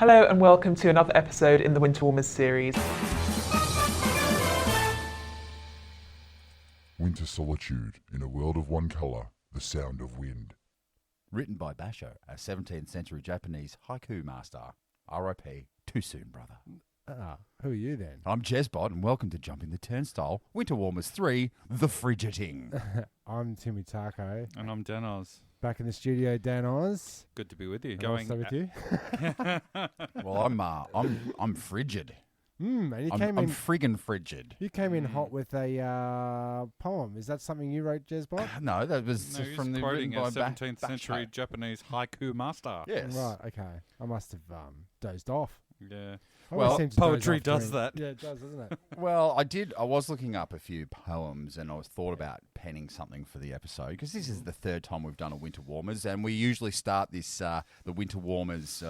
Hello and welcome to another episode in the Winter Warmers series. Winter Solitude, in a world of one colour, the sound of wind. Written by Basho, a 17th century Japanese haiku master. R.I.P. Too soon, brother. Who are you then? I'm Jezbot, and welcome to Jumping the Turnstyle, Winter Warmers 3, The Fridgeting. I'm Jezbot Taco. And I'm Danoz. Back in the studio, Danoz. Good to be with you. Also with you. Well, I'm frigid. And you I'm friggin' frigid. You came in hot with a poem. Is that something you wrote, Jezbot? No, that was No, he's from the quoting written a by 17th century Basho. Japanese haiku master. Yes. Right. Okay. I must have dozed off. Yeah. I always Well, seem to doze poetry off does during- that. Yeah, it does, doesn't it? Well, I was looking up a few poems, and I was thought about penning something for the episode because this is the third time we've done a Winter Warmers, and we usually start this the Winter Warmers.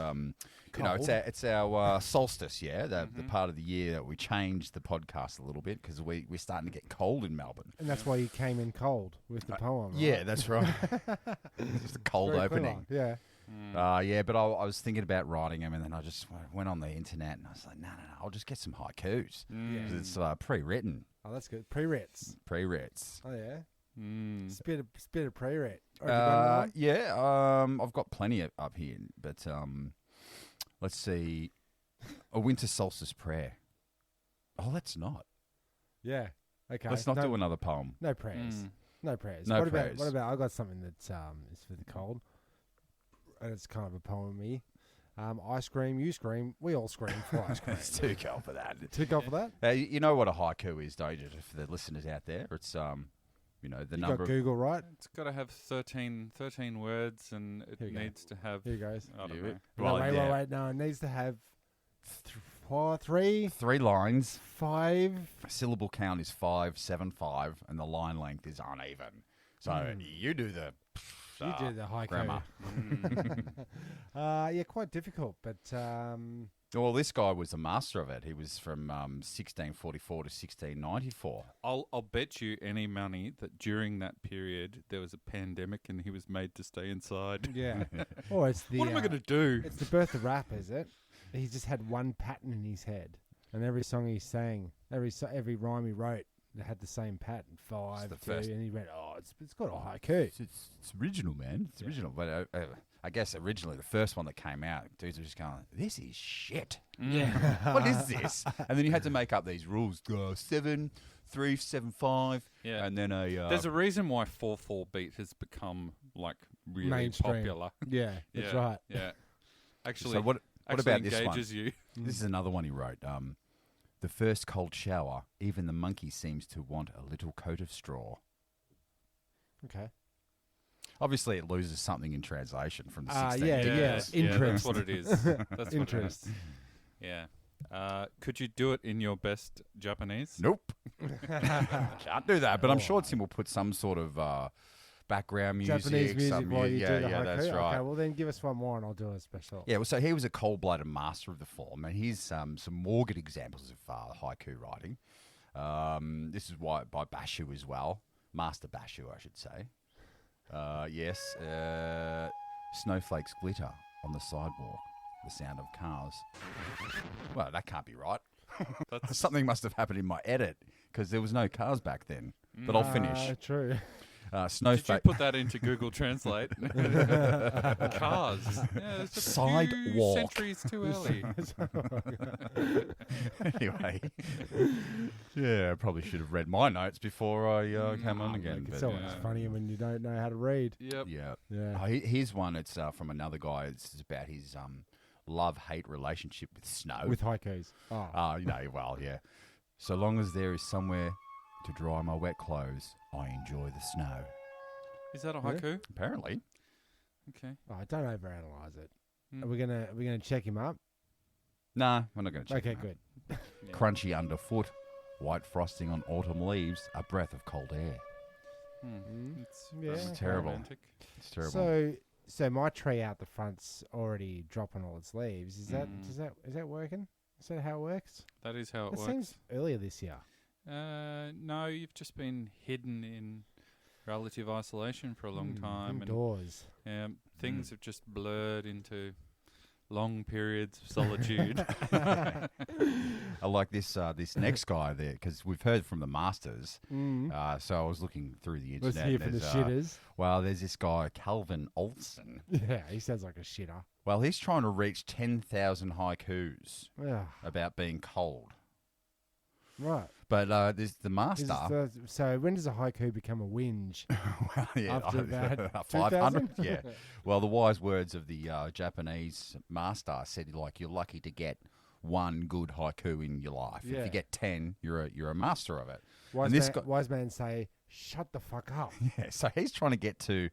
It's our solstice, the part of the year that we change the podcast a little bit because we're starting to get cold in Melbourne. And that's why you came in cold with the poem. Right? Yeah, that's right. It's just a cold Very opening. clever. Yeah. But I was thinking about writing them, and then I just went on the internet, and I was like, no, I'll just get some haikus. 'Cause it's pre-written. Oh, that's good. Pre-writs. Pre-writs. Oh, yeah. Mm. Spit a pre-writ. I've got plenty up here, but let's see. A winter solstice prayer. Oh, let's not. Yeah. Okay. Let's not do another poem. No prayers. No prayers. No what prayers. What about? I got something that's is for the cold, and it's kind of a poem-y. I scream, you scream, we all scream for ice cream. It's too cold for that. Too cold for that? You know what a haiku is, don't you? For the listeners out there, it's the You number got of Google, right? It's got to have 13 words, and it Here you go. needs to have. Here goes. I don't Yeah. know. Well, wait. No, it needs to have 3, 3 lines. 5. Syllable count is 5, 7, 5, and the line length is uneven. So you do the You do the haiku. grammar. Yeah, quite difficult, but Well, this guy was the master of it. He was from 1644 to 1694. I'll bet you any money that during that period there was a pandemic and he was made to stay inside. yeah. Or it's the What am I going to do? It's the birth of rap, is it? He's just had one pattern in his head, and every song he sang, every rhyme he wrote, it had the same pattern. 5, the 2, first- and he went, it's got a haiku. It's original, man. It's original. But I guess originally the first one that came out, dudes were just going, this is shit. Yeah. What is this? And then you had to make up these rules. 7, 3, 7, 5. Yeah. And then There's a reason why 4/4 beat has become like really Mainstream. popular. Yeah, that's Yeah, right. Yeah. Actually, So what actually about this one? engages you. This is another one he wrote. The first cold shower, even the monkey seems to want a little coat of straw. Okay. Obviously, it loses something in translation from the 16th. yeah. That's Interest. what it is. That's what it Interest. is. Yeah. Could you do it in your best Japanese? Nope. Can't do that, but I'm sure Tim will put some sort of background music. Japanese music some, while you yeah, do the yeah, haiku. that's right. Okay, well then give us one more and I'll do a special. Yeah, well, so he was a cold-blooded master of the form, and here's some more good examples of haiku writing. This is by Basho as well. Master Basho, I should say. Yes. Snowflakes glitter on the sidewalk. The sound of cars. Well, that can't be right. Something must have happened in my edit, because there was no cars back then. But I'll finish. True. Did you Snowflake. put that into Google Translate? Cars. Yeah, it's just a few Sidewalk. centuries too early. Anyway, yeah, I probably should have read my notes before I came on again. It's But, so much funnier when you don't know how to read. Yep. yeah. Yeah. Here's one. It's from another guy. It's about his love-hate relationship with snow. With haikus. Oh. Well, yeah. So long as there is somewhere to dry my wet clothes, I enjoy the snow. Is that a haiku? Apparently. Okay. Don't overanalyze it. Mm. Are we gonna check him up? Nah, we're not going to check Okay, it out. good. Yeah. Crunchy underfoot, white frosting on autumn leaves, a breath of cold air. It's Yeah. It's terrible. romantic. It's terrible. So my tree out the front's already dropping all its leaves. Is that working? Is that how it works? That is how it It works. seems earlier this year. No, you've just been hidden in relative isolation for a long time, and Indoors. things have just blurred into long periods of solitude. I like this this next guy there because we've heard from the masters. So I was looking through the internet. Let's hear and from the there's, shitters. well, there's this guy Calvin Olson. Yeah, he sounds like a shitter. Well, he's trying to reach 10,000 haikus Yeah, about being cold. right. But there's the master. So when does a haiku become a whinge? Well, yeah, After about 500. 2,000? Yeah. Well, the wise words of the Japanese master said, like, you're lucky to get one good haiku in your life. If Yeah. you get 10, you're a master of it. Wise man say, shut the fuck up. Yeah. So he's trying to get to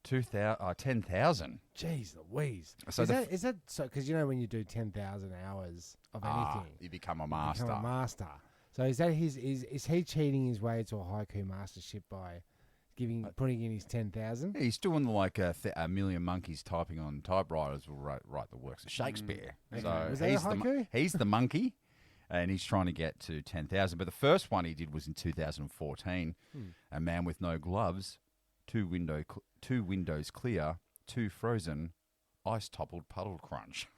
10,000. Jeez Louise. So is that so? Because you know when you do 10,000 hours of anything, you become a you master. become a master. So is that is he cheating his way to a haiku mastership by putting in his 10,000? He's doing like a million monkeys typing on typewriters will write the works of Shakespeare. Okay. So Was that a he's haiku? he's the monkey, and he's trying to get to 10,000. But the first one he did was in 2014. A man with no gloves, two windows clear, two frozen, ice toppled puddle crunch.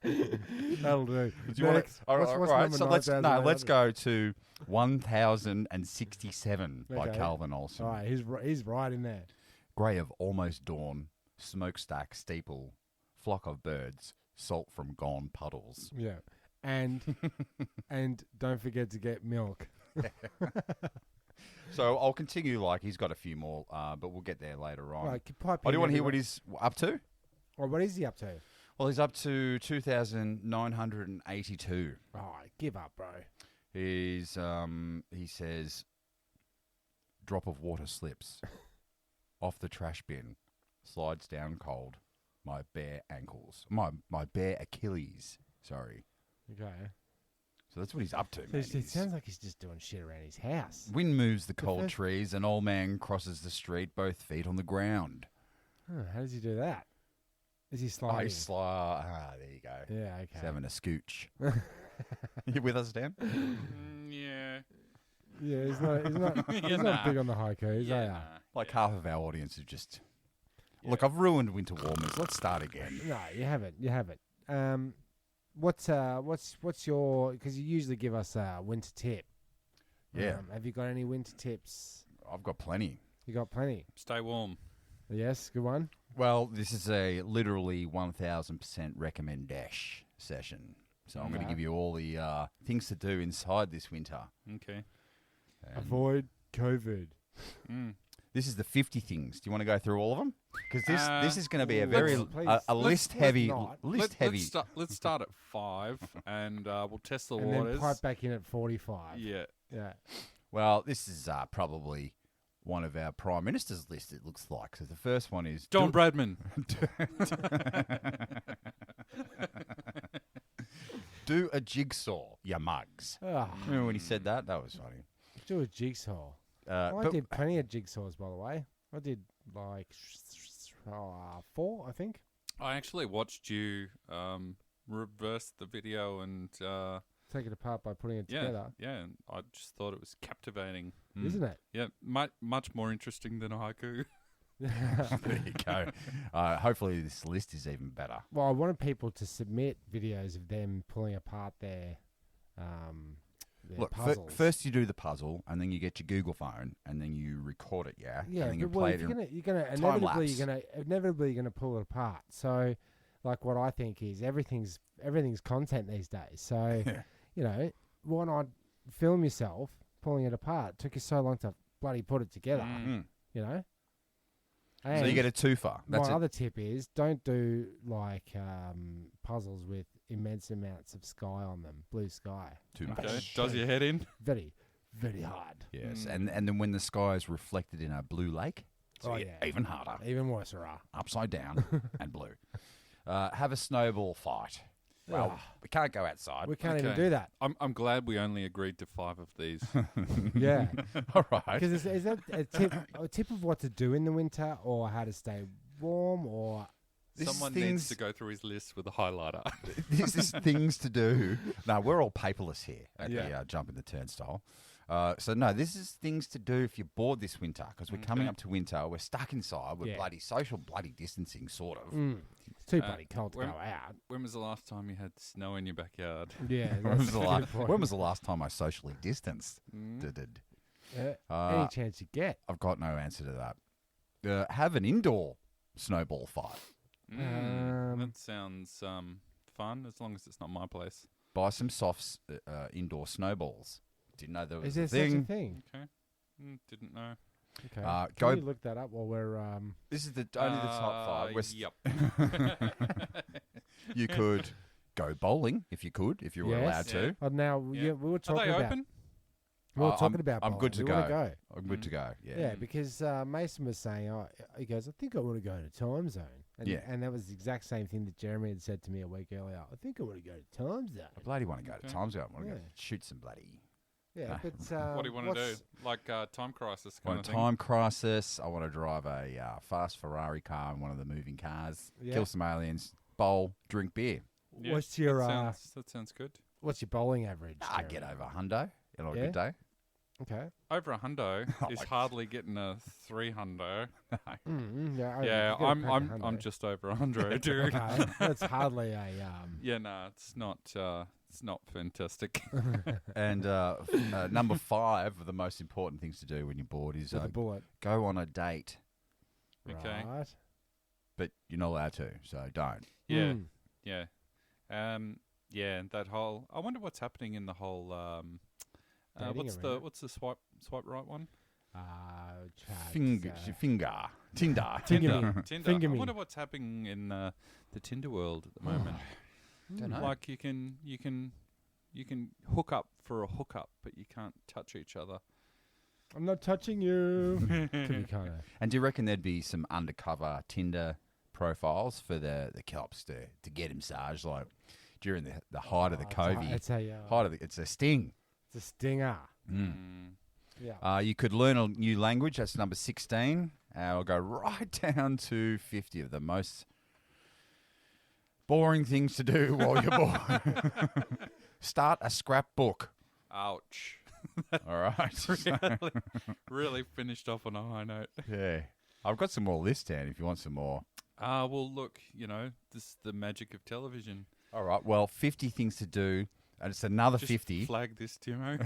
That'll do. Do you want Next. to, all What's right, number so let's 9,800? go to 1,067 by Okay. Calvin Olson. All right, he's right in there. Grey of almost dawn, smokestack steeple, flock of birds, salt from gone puddles. Yeah, and don't forget to get milk. So I'll continue. Like he's got a few more, but we'll get there later on. Right, pipe Oh, do you in want to hear what everyone. he's up to? Well, what is he up to? Well, he's up to 2,982. Oh, give up, bro. He says, drop of water slips off the trash bin, slides down cold. My bare ankles, my bare Achilles. Sorry. Okay. So that's what he's up to. So Man. it sounds like he's just doing shit around his house. Wind moves the The cold first- trees. An old man crosses the street, both feet on the ground. Huh, how does he do that? Is he sliding? There you go. Yeah, He's okay. having a scooch. You with us, Dan? Yeah. Yeah, he's not Yeah, not nah. big on the haikus, Yeah, are nah. Like half of our audience is just. Look, I've ruined Winter Warmers. Let's start again. No, you haven't. You haven't. What's your? Because you usually give us a winter tip. Yeah. Have you got any winter tips? I've got plenty. You got plenty. Stay warm. Yes, good one. Well, this is a literally 1,000% recommend dash session. So I'm going to Okay. give you all the things to do inside this winter. Okay. And Avoid COVID. Mm. This is the 50 things. Do you want to go through all of them? Because this is going to be a let's- very please, a let's- list let's heavy not. list heavy. Let's start at 5, and we'll test the And waters. then pipe back in at 45. Yeah. Yeah. Well, this is probably one of our prime minister's list. It looks like. So the first one is Don Bradman. do a jigsaw, ya mugs. Ah, Remember when he said that? That was funny. do a jigsaw. I But did plenty of jigsaws, by the way. I did like 4, I think. I actually watched you reverse the video and Take it apart by putting it yeah, together, yeah. And I just thought it was captivating. isn't it? Yeah, much more interesting than a haiku. there you go. Hopefully this list is even better. Well, I wanted people to submit videos of them pulling apart their Look, puzzles. first you do the puzzle, and then you get your Google phone, and then you record it, yeah? Yeah, And then you but well, play if it you're in gonna lapse. inevitably you're gonna pull it apart. So, like, what I think is everything's content these days. So, you know, why not film yourself pulling it apart? It took you so long to bloody put it together. Mm. You know. So you get a twofer. That's my it. other tip is don't do like puzzles with immense amounts of sky on them, blue sky. Too Okay. much. Does your head in? Very, very hard. Yes, and then when the sky is reflected in a blue lake, it's Oh, yeah. even harder. Even worse, hurrah. Upside down and blue. Have a snowball fight. Well, we can't go outside. We can't even Okay. do that. I'm glad we only agreed to 5 of these. Yeah. All right. Because is that a tip of what to do in the winter, or how to stay warm, or This is Someone things- needs to go through his list with a highlighter. This is things to do. No, we're all paperless here at Yeah. the Jump in the Turnstile. So no, this is things to do if you're bored this winter, because we're coming Okay. up to winter. We're stuck inside. We're Yeah. bloody social, bloody distancing, sort of. It's too bloody cold to when- go out. When was the last time you had snow in your backyard? Yeah, When was, that's the a la- good point. when was the last time I socially distanced? Did. Yeah, Uh, any chance you get. I've got no answer to that. Have an indoor snowball fight. That sounds fun, as long as it's not my place. Buy some soft indoor snowballs. Didn't know there was Is there a such a thing. thing? Okay. Didn't know. Okay. Can Can we we look that up while we're This is only the top five. Yep. You could go bowling if you could, if you were allowed Yes. to. Oh, now Yeah. we were Are talking they about. open? We were I'm- talking about. I'm good bowling. to We wanna go. I'm good to go. Yeah. Yeah, because Mason was saying, he goes, I think I want to go to time zone. And, Yeah. and that was the exact same thing that Jeremy had said to me a week earlier. I think I want to go to time zone. I bloody want to go to Okay. Time Zone. I want to go Yeah. shoot some bloody. Yeah, Ah. but What do you want to do? Like Time Crisis I kind want of a thing? time crisis. I want to drive a fast Ferrari car in one of the moving cars. Yeah. Kill some aliens. Bowl. Drink beer. Yeah, What's your that sounds good. what's your bowling average? I Jeremy? get over a hundo on a Yeah? good day. Okay. Over a hundo is my- hardly getting a 3 hundo. Yeah, Yeah, I'm just over a hundo, dude. Okay, that's hardly a Yeah, no, it's not fantastic. And number 5 of the most important things to do when you're bored is with a bullet. go on a date, Okay. Right. but you're not allowed to, so don't. Yeah, Mm. yeah, yeah. That whole. I wonder what's happening in the whole. Dating What's the swipe right one? Chat, Finger, Tinder. Tinder. Tinder. Finger I me. wonder what's happening in the Tinder world at the moment. Don't know. Like you can hook up for a hookup, but you can't touch each other. I'm not touching you. Could be kind of. And do you reckon there'd be some undercover Tinder profiles for the cops to get massaged like during the height of the covey? It's a It's a sting. it's a stinger. Mm. Yeah. You could learn a new language. That's number 16. I'll go right down to 50 of the most boring things to do while you're bored. Start a scrapbook. Ouch. All right. Really finished off on a high note. Yeah. I've got some more lists down if you want some more. Well, look, this is the magic of television. All right. Well, 50 things to do. And it's another Just 50. flag this, Timo.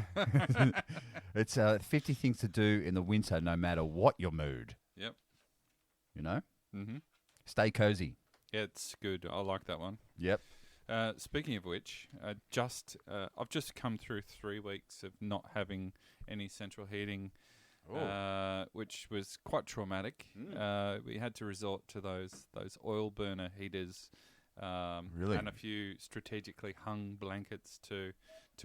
It's 50 things to do in the winter, no matter what your mood. Yep. You know? Mm-hmm. Stay cozy. Yeah, it's good. I like that one. Yep. Speaking of which, I've just come through 3 weeks of not having any central heating, which was quite traumatic. We had to resort to those oil burner heaters, Really? and a few strategically hung blankets to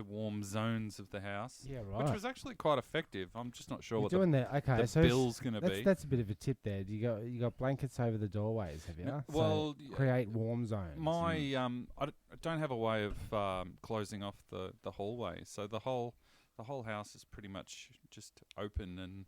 warm zones of the house, Yeah, right. which was actually quite effective. I'm just not sure You're what doing that. Okay, the so bill's going to be. that's a bit of a tip there. You got blankets over the doorways, have you? No, So well, create warm zones. My I don't have a way of closing off the hallway, so the whole house is pretty much just open and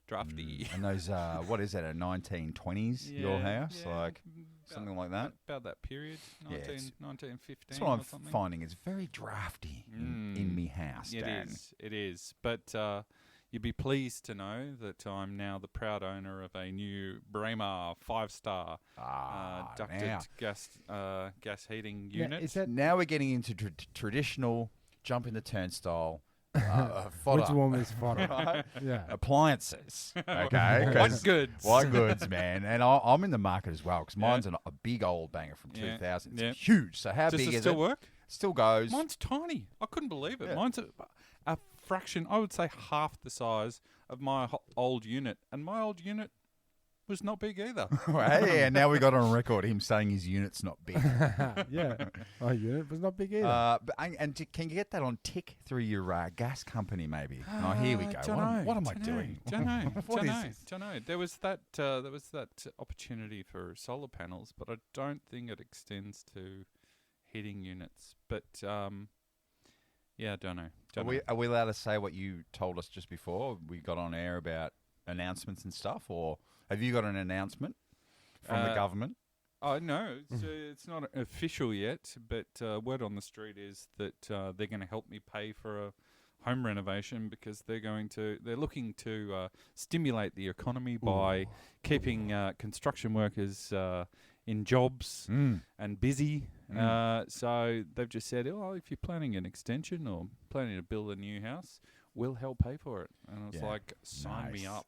drafty. And those, what is that, a 1920s, your house? Like something like that? About that period, Yeah, it's- 1915 That's what I'm or something. finding. It's very drafty in me house, Dan. It is. But you'd be pleased to know that I'm now the proud owner of a new Braemar 5-star ducted now. gas heating Yeah, unit. is that Now we're getting into traditional jump in the turnstile fodder. which one is fodder? Right? Yeah. Appliances, okay? White 'Cause- goods. White goods, man. And I'm in the market as well because Yeah. mine's a big old banger from Yeah. 2000. It's Yeah. huge. So how Does big it is still it? work? Still goes. Mine's tiny. I couldn't believe it. Yeah. Mine's a fraction, I would say half the size of my old unit. And my old unit was not big either. Hey, and now we got on record him saying his unit's not big. Yeah. My unit was not big either. Can you get that on tick through your gas company, maybe? Oh, here we go. What am I doing? Don't know. What is this? Don't know. There was that opportunity for solar panels, but I don't think it extends to heating units. But yeah, I don't know. Are we allowed to say what you told us just before we got on air about announcements and stuff, or have you got an announcement from the government? Oh no, it's not official yet. But word on the street is that they're going to help me pay for a home renovation because they're looking to stimulate the economy by keeping construction workers in jobs and busy. So they've just said, oh, if you're planning an extension or planning to build a new house, we'll help pay for it. And I was like, sign me up.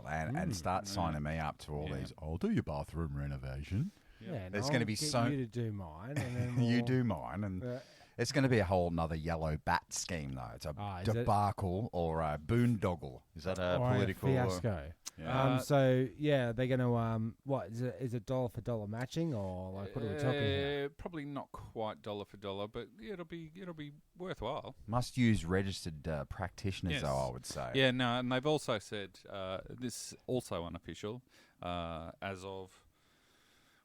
And start signing me up to all these. I'll do your bathroom renovation. Yeah, and There's I'll going to be get so you to do mine, and then you we'll- do mine, and it's going to be a whole nother yellow bat scheme though. It's a is it? debacle or a boondoggle. Is that a or political a fiasco. Yeah. So yeah, they're going to what is it dollar for dollar matching, or like what are we talking here? Probably not quite dollar for dollar, but it'll be worthwhile. Must use registered practitioners, Yes. though, I would say. Yeah, no, and they've also said this also unofficial as of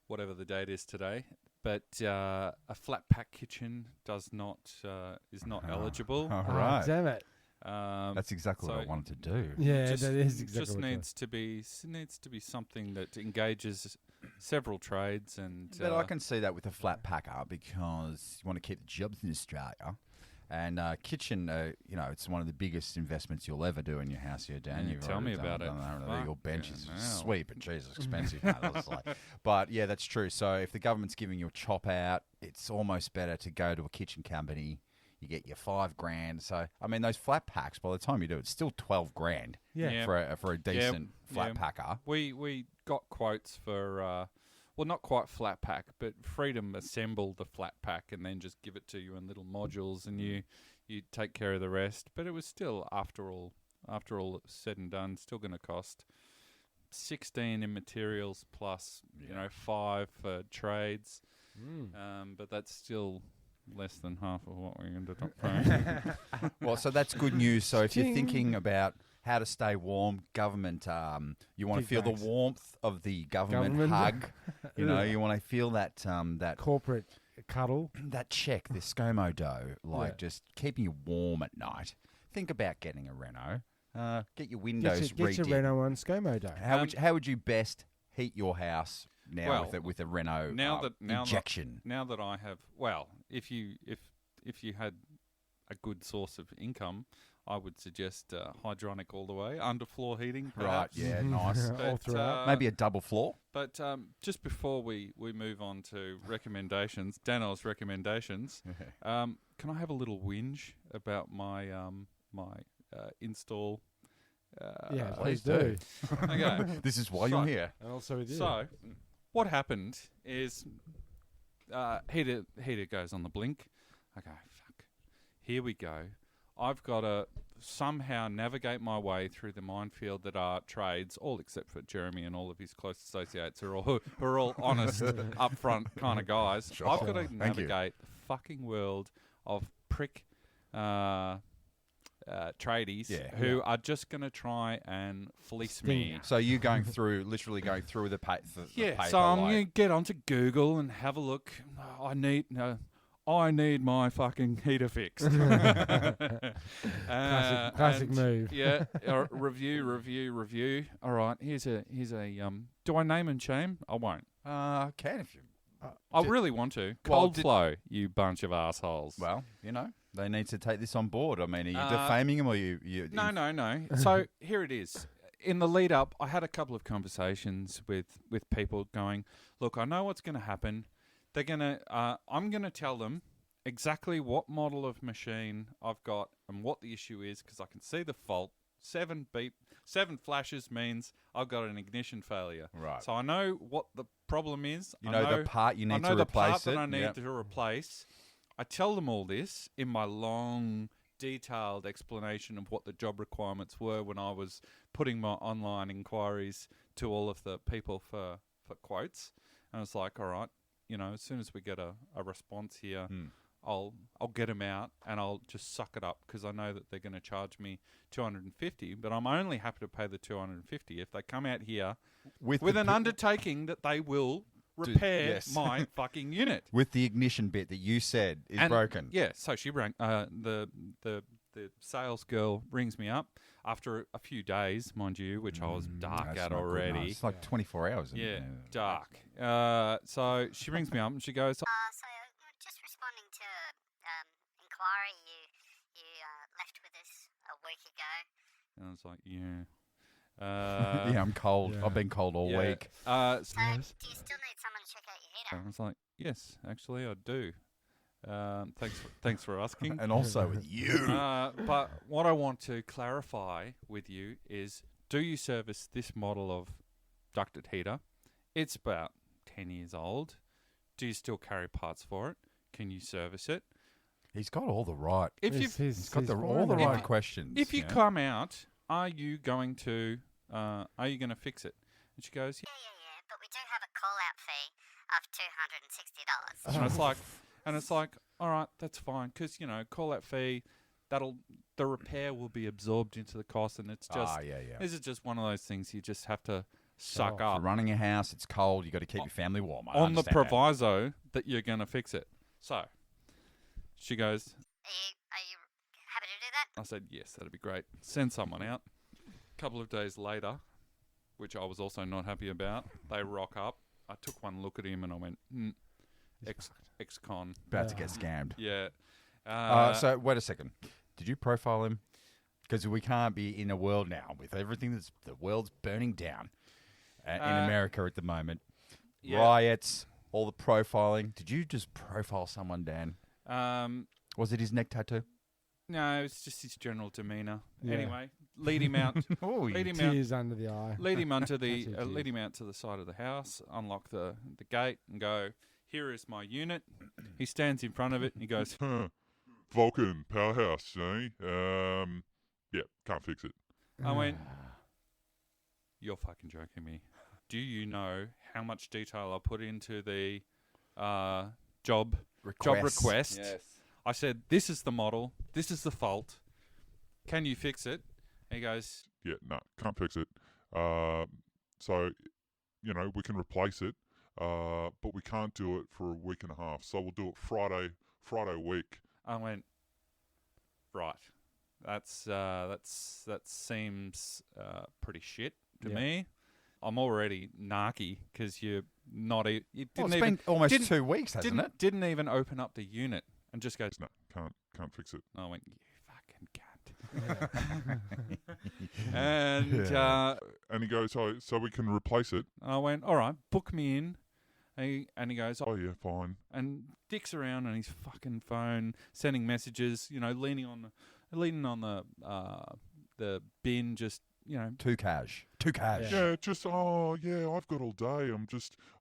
whatever the date is today. But a flat pack kitchen is not eligible. All Ah, right. damn it! That's exactly what I so wanted to do. Yeah, just, that is exactly just what it needs to be something that engages several trades and. But I can see that with a flat packer because you want to keep the jobs in Australia. And kitchen, it's one of the biggest investments you'll ever do in your house here, Dan. Yeah, You've tell already me about done it. Your bench is Fucking hell. sweep and cheese is expensive. Mate, that's like. But yeah, that's true. So if the government's giving you a chop out, it's almost better to go to a kitchen company. You get your $5,000. So I mean, those flat packs. By the time you do it, it's still $12,000 Yeah. for a decent flat packer. We got quotes for. Well, not quite flat pack, but Freedom assemble the flat pack and then just give it to you in little modules, and you take care of the rest. But it was still, after all said and done, still going to cost 16 in materials plus 5 for trades. But that's still less than half of what we ended up paying. Well, so that's good news. So if you're thinking about how to stay warm, government, you want to Big feel thanks. the warmth of the government hug. You want to feel that that Corporate cuddle. that check, this ScoMo dough, just keeping you warm at night. Think about getting a reno. Get your windows Get your redid. Reno on ScoMo Day. How would you best heat your house now Well, with a Reno now injection? Now that I have, if you had a good source of income, I would suggest hydronic all the way, underfloor heating. Right, Perhaps. yeah, nice. All throughout. Maybe a double floor. But just before we move on to recommendations, Danoz recommendations, can I have a little whinge about my install? Yeah, please please do. Okay. This is why So- you're here. And also with you. So, what happened is heater goes on the blink. Okay, fuck. Here we go. I've got to somehow navigate my way through the minefield that are trades, all except for Jeremy and all of his close associates who are all honest, upfront kind of guys. Sure. I've got to Thank you. navigate the fucking world of prick tradies who are just going to try and fleece me. So you literally going through the paper. So I'm going to get onto Google and have a look. I need my fucking heater fixed. Classic move. Yeah. Review. All right. Here's a. Do I name and shame? I won't. Can if you. I really want to. Well, Cold flow, you bunch of assholes. Well, they need to take this on board. I mean, are you defaming them or you? No. So here it is. In the lead up, I had a couple of conversations with people going, look, I know what's going to happen. They're going to, I'm going to tell them exactly what model of machine I've got and what the issue is because I can see the fault. 7 flashes means I've got an ignition failure. Right. So I know what the problem is. You know the part you need to I know replace the part it. that I need Yep. to replace. I tell them all this in my long, detailed explanation of what the job requirements were when I was putting my online inquiries to all of the people for quotes. And it's like, all right, as soon as we get a response here, I'll get them out and I'll just suck it up because I know that they're going to charge me $250, but I'm only happy to pay the $250 if they come out here with an undertaking that they will repair my fucking unit. With the ignition bit that you said is broken. Yeah, so she rang the sales girl rings me up after a few days, mind you, which I was dark That's at not good, no. already. It's like 24 hours. Isn't Yeah, it? dark. So she rings me up and she goes, So just responding to inquiry you left with us a week ago. And I was like, yeah. Yeah, I'm cold. Yeah. I've been cold all Yeah. week. So, do you still need someone to check out your heater? I was like, yes, actually, I do. Thanks for asking. And also with you. But what I want to clarify with you is, do you service this model of ducted heater? It's about 10 years old. Do you still carry parts for it? Can you service it? He's got all the right. If you He's got all fine the with right it. questions. if you yeah. come out, are you going to fix it? And she goes, Yeah, but we do have a call-out fee of $260. and it's like, all right, that's fine, because call out fee, the repair will be absorbed into the cost, and it's just yeah. this is just one of those things you just have to suck For up running a house, it's cold. You got to keep your family warm. I on the understand that. proviso that you're going to fix it. So she goes, Are you happy to do that? I said, yes, that'd be great. Send someone out. A couple of days later, which I was also not happy about, they rock up. I took one look at him and I went, ex-con. About to get scammed. Yeah. So wait a second. Did you profile him? Because we can't be in a world now with everything the world's burning down in America at the moment. Yeah. Riots, all the profiling. Did you just profile someone, Dan? Was it his neck tattoo? No, it's just his general demeanour. Yeah. Anyway, lead him out. Oh, lead him out. Tears under the eye. Lead him onto the That's it, lead him out to the side of the house. Unlock the gate and go. Here is my unit. He stands in front of it and he goes, Vulcan powerhouse, eh? Yeah, can't fix it. I went, you're fucking joking me. Do you know how much detail I put into the job request? Yes. I said, this is the model. This is the fault. Can you fix it? And he goes, Yeah, no, can't fix it. So, we can replace it, but we can't do it for a week and a half. So we'll do it Friday week. I went, right. That seems pretty shit to Yeah. me. I'm already narky because you're not. You Well, didn't it's even been almost didn't- 2 weeks, hasn't it? didn't even open up the unit and just goes. No, can't fix it. I went, you fucking cunt. And And he goes, so we can replace it. I went, all right, book me in. And he goes, Oh yeah, fine. and dicks around on his fucking phone, sending messages, leaning on the bin, just Too cash. Yeah, just I've got all day.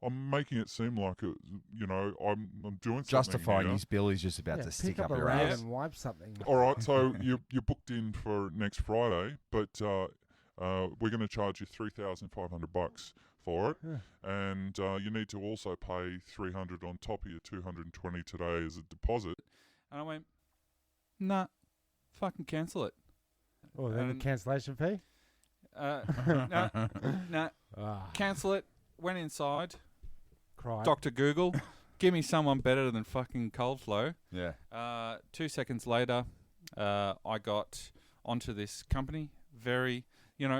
I'm making it seem like it. I'm doing something Justifying here. his bill, he's just about Yeah, to stick pick up up a your rag ass. and wipe something. All right, so you're booked in for next Friday, but we're going to charge you $3,500 for it, and you need to also pay $300 on top of your $220 today as a deposit. And I went, nah, fucking cancel it. Oh, then the And- cancellation fee? No, Ah, cancel it. Went inside. cried. Dr. Google, give me someone better than fucking Cold Flow. Yeah. 2 seconds later, I got onto this company. Very,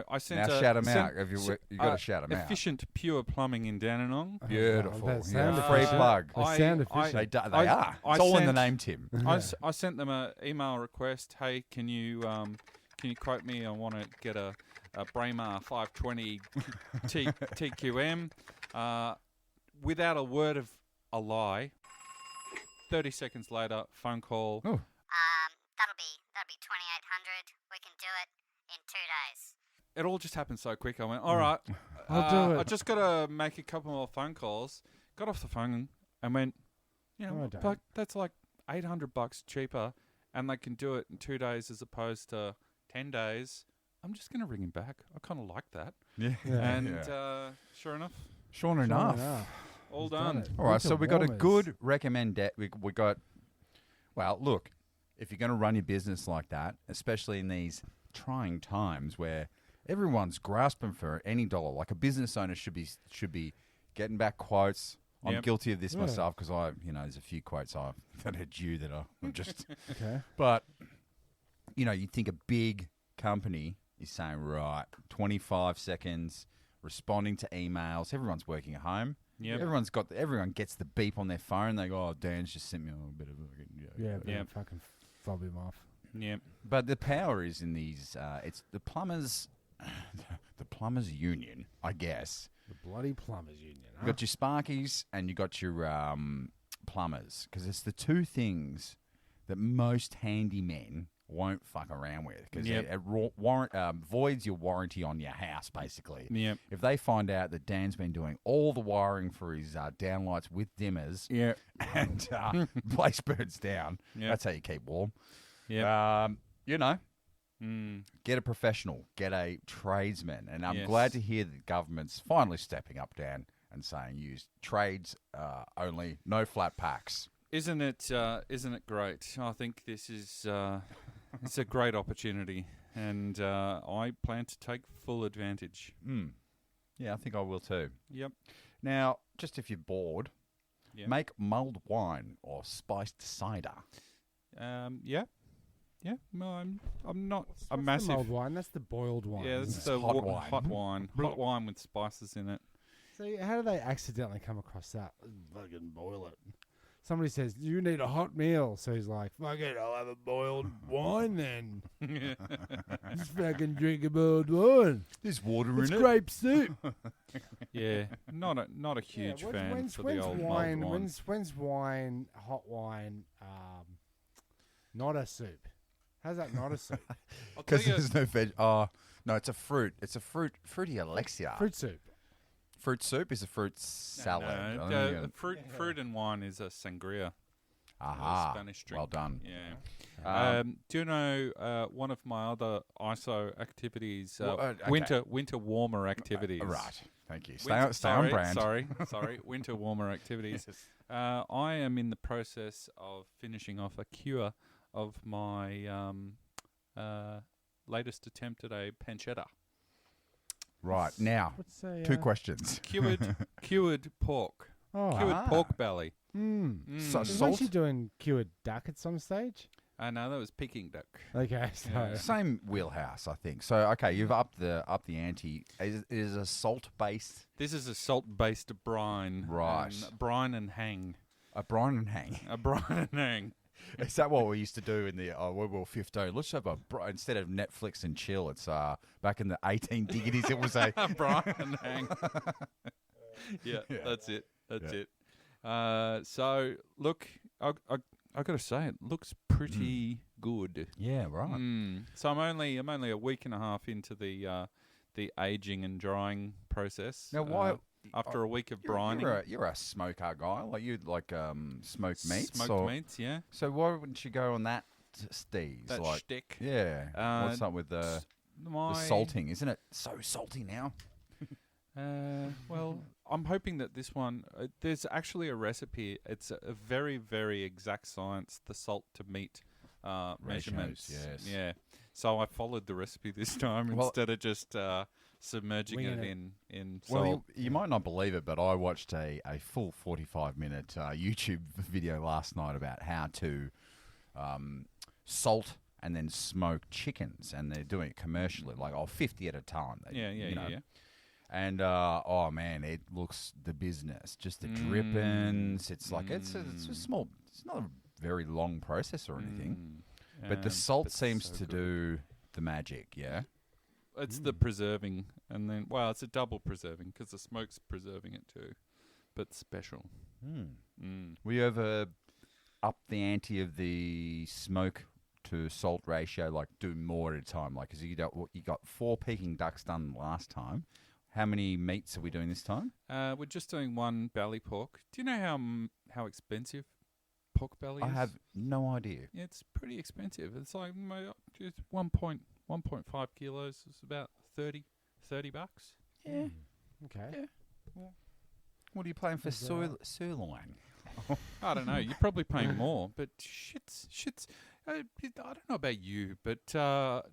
I sent Now a... shout him sent- out. You got to shout him out. Efficient Pure Plumbing in Dandenong. Beautiful. that Yeah, sound free efficient. plug. They sound efficient. They I- are. I It's all in the sent- name, Tim. I sent them an email request. Hey, can you quote me? I want to get a Braemar 520 TQM. Without a word of a lie. 30 seconds later, phone call. Oh. That'll be 2,800. We can do it in 2 days. It all just happened so quick. I went, all right. I'll do it. I just got to make a couple more phone calls. Got off the phone and went, No, I fuck, that's like $800 cheaper, and they can do it in 2 days as opposed to 10 days. I'm just going to ring him back. I kind of like that. Yeah. And sure enough, Sure Sure enough. all He's done. it. All right, Winter so we got a warmers. good recommend. We got. Well, look, if you're going to run your business like that, especially in these trying times where everyone's grasping for any dollar, like a business owner should be getting back quotes. I'm Yep. guilty of this Yeah. myself because there's a few quotes that are due that I'm just. Okay. But you'd think a big company is saying, right, 25 seconds, responding to emails. Everyone's working at home. Yep. Everyone gets the beep on their phone. They go, "Oh, Dan's just sent me a little bit of Yeah, Yeah. fucking fob him off. Yeah. But the power is in these. It's the plumbers, the plumbers union, I guess. The bloody plumbers union. You got your sparkies and you got your plumbers, because it's the two things that most handymen won't fuck around with, because Yep. it voids your warranty on your house, basically. Yep. If they find out that Dan's been doing all the wiring for his downlights with dimmers Yeah. and place burns down, Yep. that's how you keep warm. Yeah. You know, Mm. get a professional, get a tradesman. And I'm Yes. glad to hear that the government's finally stepping up, Dan, and saying use trades only, no flat packs. Isn't it great? I think this is it's a great opportunity, and I plan to take full advantage. Mm. Yeah, I think I will too. Yep. Now, just if you're bored, Yeah. make mulled wine or spiced cider. Yeah. Yeah. No, I'm not What's a the massive. mulled wine? That's the boiled wine. Yeah, isn't that's it? the Hot hot wine. wine. Hot wine with spices in it. So how do they accidentally come across that? Fucking boil it. Somebody says, you need a hot meal. So he's like, fuck it, I'll have a boiled wine then. Just fucking drink a boiled wine. There's water It's grape soup. Yeah, not a huge fan when's, for when's the old wine, mulled wine. when's wine, hot wine, not a soup? How's that not a soup? I'll tell Because you, there's no veg. No, it's a fruit. It's a fruity elixir. Fruit soup. Fruit soup is a fruit salad. I No, don't think fruit and wine is a sangria. Aha, Spanish drink. well done. Yeah. Do you know one of my other ISO activities? Okay. Winter warmer activities. Right, thank you. Winter- Stay on brand. Sorry. Winter warmer activities. Yes. I am in the process of finishing off a cure of my latest attempt at a pancetta. Right, now, What's a, two questions. Cured pork. Oh, Cured pork belly. So Wasn't salt, she doing cured duck at some stage? No, that was Peking duck. Okay, so Yeah. same wheelhouse, I think. So, okay, you've upped the ante. It is a salt-based, This is a salt-based brine. Right. Brine and hang. a brine and hang. A brine and hang. Is that what we used to do in the World War 15? Let's have instead of Netflix and chill, it's back in the 18 diggities, it was a Brine and hang. Yeah, that's it. That's it. So look, I got to say, it looks pretty good. yeah, right. So I'm only a week and a half into the aging and drying process. Now, why after a week of brining, you're a smoker guy, like you like smoked meats, smoked or, meats, yeah, So why wouldn't you go on that steez? that like, shtick. yeah. What's up with the salting? Isn't it so salty now? Well, I'm hoping that this one, there's actually a recipe. It's a very, very exact science, the salt to meat measurements. yes. Yeah. So I followed the recipe this time Well- instead of just submerging Winging it it. in Well, salt. you might not believe it, but I watched a full 45-minute YouTube video last night about how to salt and then smoke chickens, and they're doing it commercially, like 50 at a time. They, Yeah. you know. And oh man, it looks the business. Just the drippings. It's like it's a small. It's not a very long process or anything, but the salt seems so to good. do the magic. Yeah. It's the preserving, and then it's a double preserving because the smoke's preserving it too, but special. Will you ever up the ante of the smoke to salt ratio? Like do more at a time? Like, cause you got 4 Peking ducks done last time. How many meats are we doing this time? We're just doing one belly pork. Do you know how expensive pork belly is? I have no idea. Yeah, it's pretty expensive. It's like just 1.5 kilos is about $30. Yeah. okay. What are you playing for Is, sirloin? I don't know. You're probably paying more, but shit's. I don't know about you, but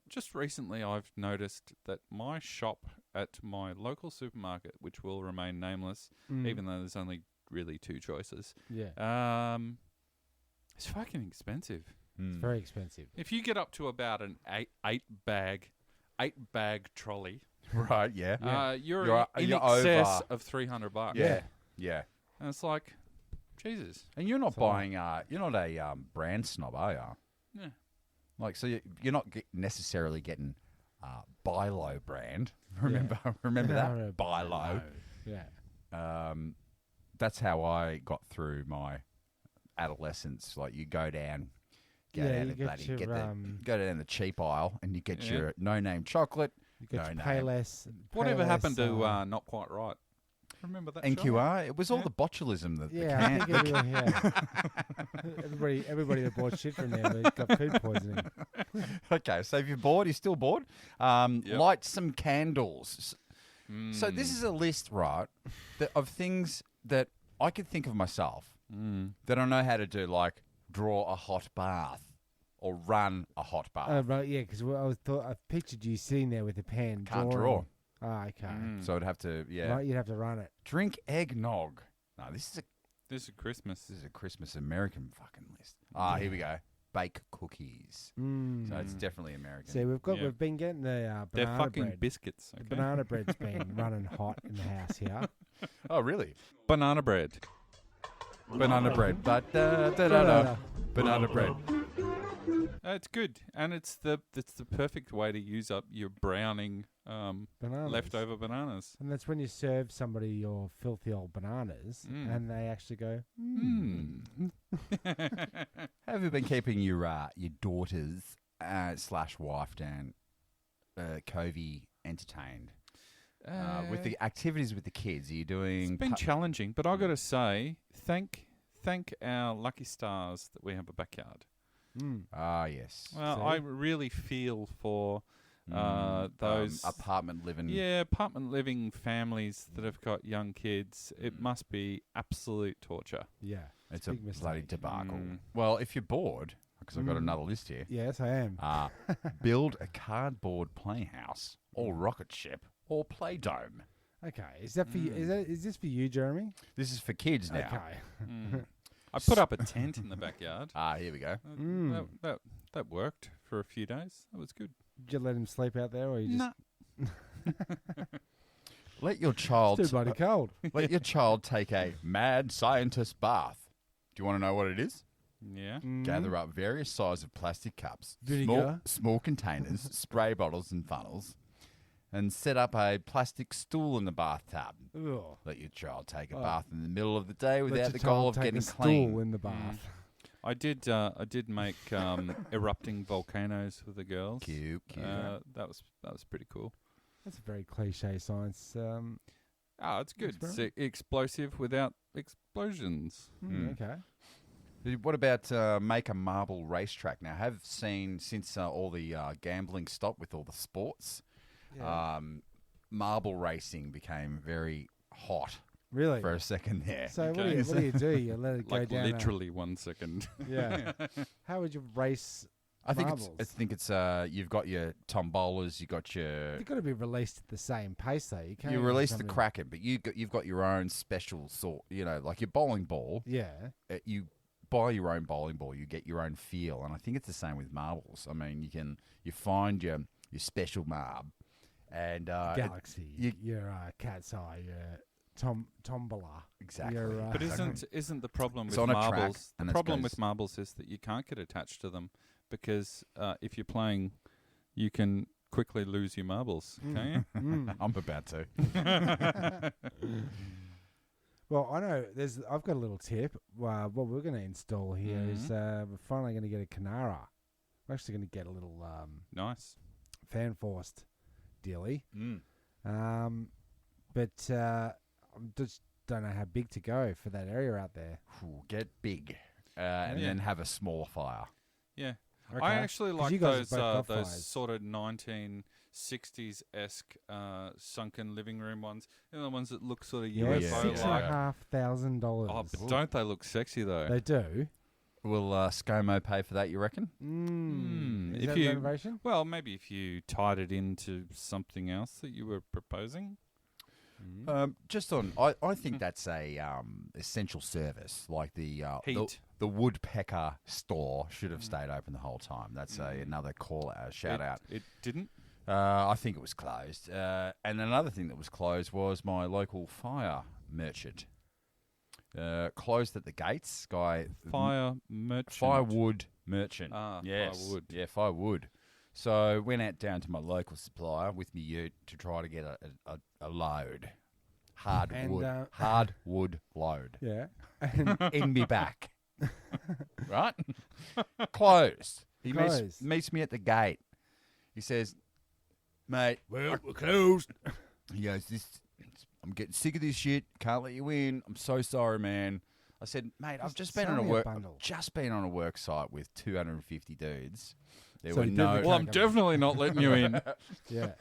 just recently I've noticed that my shop at my local supermarket, which will remain nameless, even though there's only really 2 choices, Yeah, it's fucking expensive. it's very expensive. If you get up to about an eight bag trolley, Right. Yeah. you're in you're excess over. of $300. Yeah. Yeah. And it's like, Jesus. And you're not buying. You're not a brand snob, are you? Yeah. Like, so you're not necessarily getting Bilo brand. Remember that? Bilo. Yeah. That's how I got through my adolescence. Like, you go down, Yeah, down you the bloody, get your, go down the cheap aisle, and you get Yeah. your no-name chocolate. You get your No, Payless. Whatever happened to Payless, Not Quite Right? Remember that show? NQR. It was all Yeah. the botulism that Yeah, I think everybody that bought shit from there got food poisoning. Okay, so if you're bored, you're still bored. Light some candles. So this is a list, right, of things that I could think of myself that I know how to do, like draw a hot bath or run a hot bath. Right, yeah, because I pictured you sitting there with a pen. Can't drawing. draw. Oh, okay. So I'd have to, Right, you'd have to run it. drink eggnog. No, this This is Christmas. is a Christmas American fucking list. Here we go. Bake cookies. So it's definitely American. See, Yeah. we've been getting the They're banana fucking bread. biscuits. The Okay? banana bread's been running hot in the house here. Oh, really? Banana bread. Banana bread. Ba-da-da-da-da. Banana bread. It's good, and it's the perfect way to use up your browning Bananas. leftover bananas. And that's when you serve somebody your filthy old bananas, and they actually go, Have you been keeping your daughters / wife down Covey entertained with the activities with the kids? Are you doing? It's been challenging, but I've got to say, thank our lucky stars that we have a backyard. Yes. Well, See? I really feel for those apartment living. Yeah, apartment living families that have got young kids. It must be absolute torture. yeah. It's a big mistake. bloody debacle. Well, if you're bored, because I've got another list here, Yes, I am. build a cardboard playhouse or rocket ship or play dome. Okay, is that for you? Is this for you, Jeremy? This is for kids now. Okay. I put up a tent in the backyard. Here we go. That worked for a few days. That was good. Did you let him sleep out there, or you just Let your child too bloody cold? let your child take a mad scientist bath. Do you want to know what it is? Yeah. Gather up various sizes of plastic cups, Vinegar. small containers, spray bottles and funnels, and set up a plastic stool in the bathtub. Ugh. Let your child take a bath in the middle of the day Let without your the child goal of take getting a clean. stool in the bath. I did make erupting volcanoes with the girls. Cute. That was pretty cool. That's a very cliche science. It's good. It's Experiment? explosive without explosions. Okay. What about make a marble racetrack? Now, I have seen since all the gambling stopped with all the sports, marble racing became very hot Really? for a second there. So Okay. what do you do? You let it go Like down. literally 1 second. Yeah. How would you race? I think marbles? it's you've got your tombolas, you got your They've got to be released at the same pace, though. You can't. you have release the somebody- Kraken, but you've got your own special sort. You know, like your bowling ball. Yeah. You buy your own bowling ball, you get your own feel, and I think it's the same with marbles. I mean, you find your special marb, and Galaxy. you- your cat's eye. Your tombola. Exactly. Your, But isn't the problem It's with on a track, marbles? and The it problem goes- with marbles is that you can't get attached to them because if you're playing, you can quickly lose your marbles. Can you? I'm about to. Well, I know I've got a little tip. What we're going to install here is we're finally going to get a Canara. We're actually going to get a little Nice. fan forced dealie. But I just don't know how big to go for that area out there. Get big, and then have a smaller fire. Yeah. Okay. I actually 'Cause like you guys those have both got those fires. sort of 1960s-esque sunken living room ones. You know, the ones that look sort of Yeah, yeah, UFO-like. $6,500. Oh, but don't they look sexy though? They do. Will ScoMo pay for that? You reckon? Is If that you- renovation? Well, maybe if you tied it into something else that you were proposing. Just on, I think that's a essential service. Like the Heat. the woodpecker store should have stayed open the whole time. That's another call shout out. It didn't. I think it was closed. And another thing that was closed was my local fire merchant. Closed at the gates. Fire merchant. Firewood merchant. Yes. Firewood. Yeah, firewood. So went out down to my local supplier with me ute to try to get a load. Hardwood load. Yeah. In me back. Right? Closed. He Closed. meets me at the gate. He says, mate, well, we're closed. He goes, I'm getting sick of this shit. Can't let you in. I'm so sorry, man. I said, mate, I've just been on a work site with 250 dudes. There were no. Well, I'm definitely not letting you in. Yeah.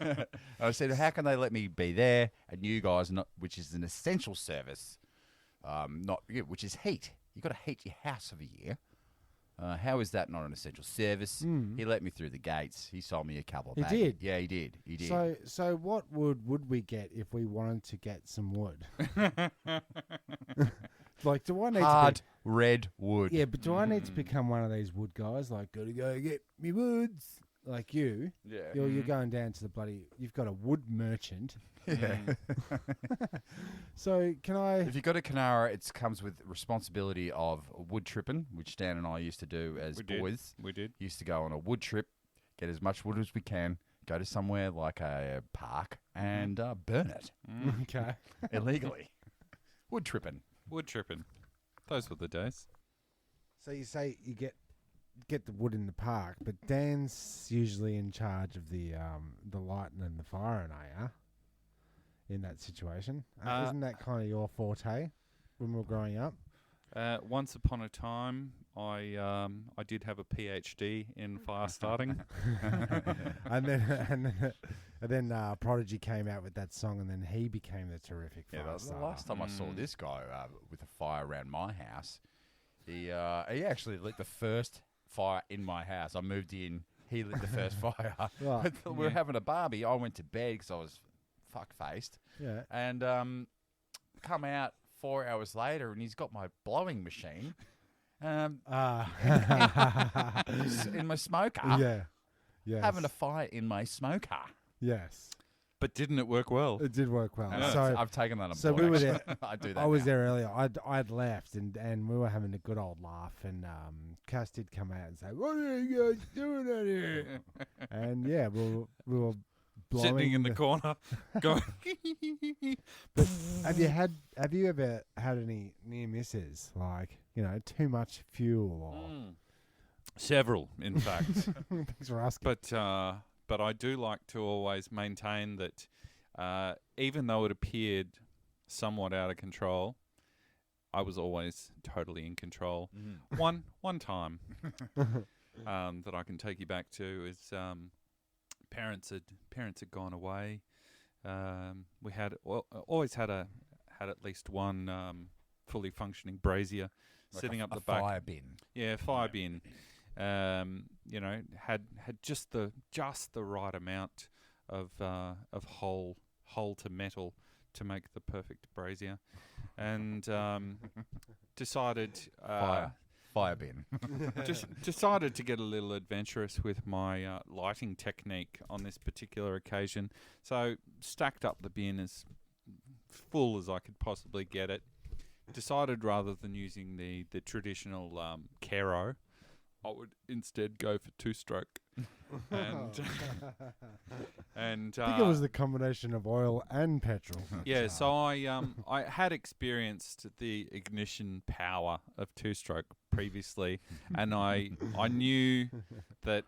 I said, how can they let me be there and you guys not? Which is an essential service, which is heat. You got to heat your house for a year. How is that not an essential service? He let me through the gates. He sold me a couple of bags. He did? Yeah, he did. So what would we get if we wanted to get some wood? Like, do I need hard red wood? Yeah, but do I need to become one of these wood guys? Like, gotta go get me woods. Like you. Yeah. You're going down to the bloody. You've got a wood merchant. Yeah. So can I? If you got a Canara, it comes with responsibility of wood tripping, which Dan and I used to do as boys. We did. Used to go on a wood trip, get as much wood as we can, go to somewhere like a park and burn it Okay. illegally. Wood tripping. Wood tripping. Those were the days. So you say you get the wood in the park, but Dan's usually in charge of the lighting and the firing, are you? In that situation, isn't that kind of your forte when we were growing up? Once upon a time, I did have a PhD in fire starting. and then Prodigy came out with that song, and then he became the terrific fire Yeah, that was the starter. last time I saw this guy with a fire around my house. He actually lit the first fire in my house. I moved in. He lit the first fire. Right. We were having a barbie. I went to bed because I was fuck-faced. Yeah. And come out 4 hours later, and he's got my blowing machine in my smoker. Yeah. Yes. Having a fire in my smoker. Yes. But didn't it work well? It did work well. And So I've taken that on so board. we were there. I do that. I was now. there earlier. I'd left, and we were having a good old laugh. And Cass did come out and say, "What are you guys doing out here?" And yeah, we were blowing Sitting in the corner, going. But have you ever had any near misses? Like, too much fuel or Several, in fact. Thanks for asking. But I do like to always maintain that even though it appeared somewhat out of control, I was always totally in control. One time that I can take you back to is parents had gone away. We had always had at least one fully functioning brazier Like sitting a up the back. fire bin. Yeah, fire bin. Had just the right amount of hole to metal to make the perfect brazier, and decided Fire bin. just decided to get a little adventurous with my lighting technique on this particular occasion. So stacked up the bin as full as I could possibly get it. Decided rather than using the traditional Kero, I would instead go for two-stroke. And I think it was the combination of oil and petrol. yeah, so I had experienced the ignition power of two-stroke previously, and I knew that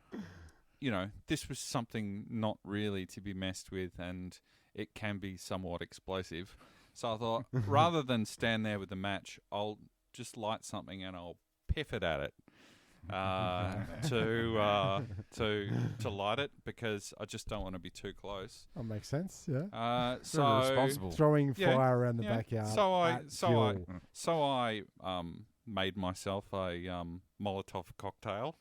this was something not really to be messed with, and it can be somewhat explosive. So I thought, rather than stand there with the match, I'll just light something and I'll piff it at it to light it, because I just don't want to be too close. That makes sense. Yeah. So responsible. Throwing fire around the backyard. So I made myself a Molotov cocktail.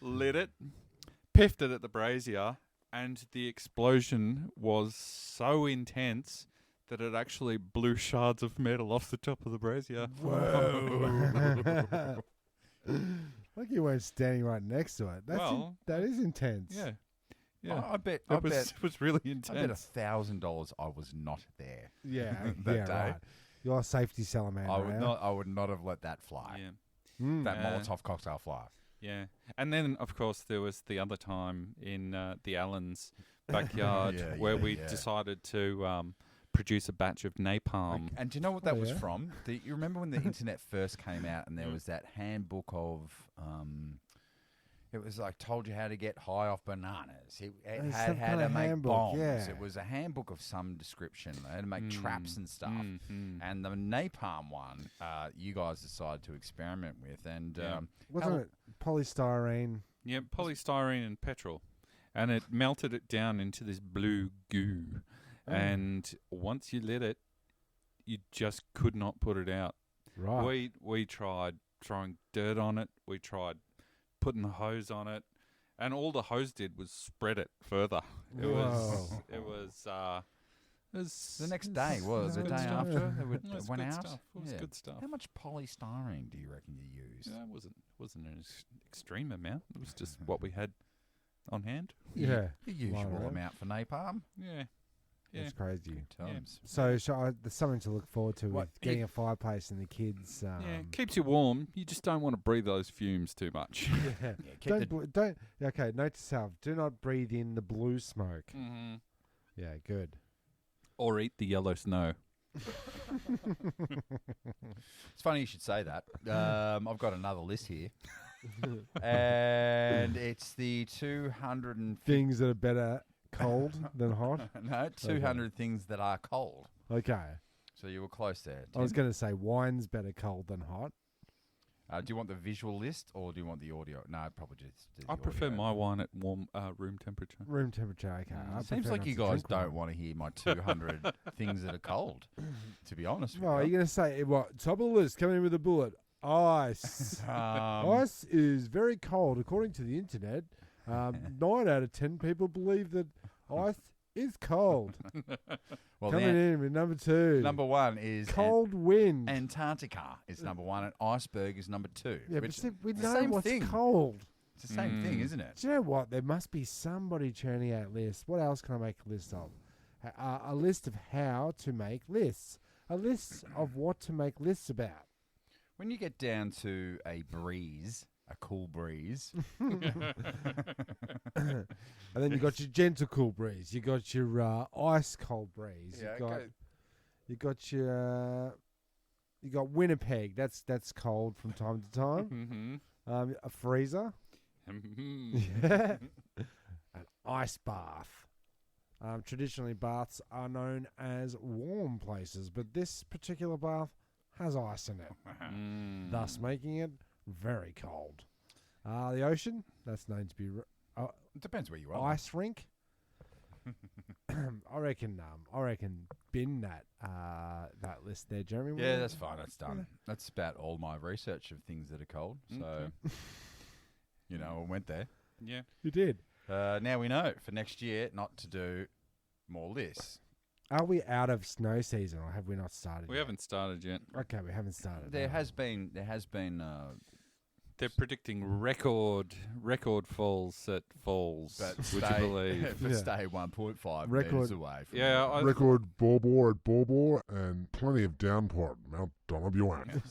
Lit it, piffed it at the brazier, and the explosion was so intense that it actually blew shards of metal off the top of the brazier. Whoa. Like you weren't standing right next to it. That is intense. Yeah. Yeah. I bet It was really I bet intense. $1,000 I was not there. Yeah. that yeah. day. Right. You're a safety salamander. I would not have let that fly. Yeah. That Yeah. Molotov cocktail fly. Yeah. And then, of course, there was the other time in the Allens backyard Yeah, where yeah, we yeah. decided to produce a batch of napalm. And do you know what that was yeah. from? You remember when the internet first came out and there was that handbook of, it was like told you how to get high off bananas. It There's had some how kinda to make handbook, bombs. yeah. It was a handbook of some description. They had to make traps and stuff. Mm. And the napalm one, you guys decided to experiment with. And Yeah. Wasn't it polystyrene? Yeah, polystyrene and petrol. And it melted it down into this blue goo. And once you lit it, you just could not put it out. Right. We tried throwing dirt on it. We tried putting the hose on it. And all the hose did was spread it further. It was the next day was the good day stuff. after it It went good out. stuff. It was Yeah. good stuff. How much polystyrene do you reckon you used? Yeah, it wasn't an extreme amount. It was just what we had on hand. Yeah. The usual Right. amount for napalm. Yeah. Yeah. That's crazy. Good times. So there's something to look forward to What, with getting a fireplace and the kids. Yeah, keeps you warm. You just don't want to breathe those fumes too much. yeah. Yeah, keep the Don't. Okay. Note to self: do not breathe in the blue smoke. Mm-hmm. Yeah. Good. Or eat the yellow snow. It's funny you should say that. I've got another list here. And it's the 250... Things that are better cold than hot. No, 200 things that are cold. Okay. So you were close there. I was Tim. going to say wine's better cold than hot. Do you want the visual list or do you want the audio? No, probably just do the I prefer audio. my wine at warm room temperature. Room temperature. Okay. I Seems prefer like not you to guys drink don't wine. want to hear my 200 things that are cold, to be honest with Well, you're you. going to say what? Top of the list, coming in with a bullet. Ice. Ice is very cold, according to the internet. 9 out of 10 people believe that ice is cold. Well, Coming in with number 2. number 1 is cold wind. Antarctica is number 1 and iceberg is number 2. Yeah, but which see, we it's the know same what's thing. cold. It's the same thing, isn't it? Do you know what? There must be somebody churning out lists. What else can I make a list of? A list of how to make lists. A list of what to make lists about. When you get down to a breeze, a cool breeze, And then you got your gentle cool breeze. You got your ice cold breeze. Yeah, You got Winnipeg. That's cold from time to time. Mm-hmm. A freezer. Mm-hmm. An ice bath. Traditionally, baths are known as warm places, but this particular bath has ice in it, thus making it very cold. The ocean, that's known to be it depends where you are. ice rink. I reckon bin that list there, Jeremy. Yeah, that's fine. That's done. That's about all my research of things that are cold. So, I went there. Yeah. You did. Now we know for next year not to do more lists. Are we out of snow season, or have we not started? We yet? haven't started yet. Okay, we haven't started. There no. has been. They're predicting record falls at Falls. But would you believe? but Yeah. stay 1.5 Record- meters away from Yeah, I, Record Borbor at Borbor and plenty of downpour at Mount Donabuan.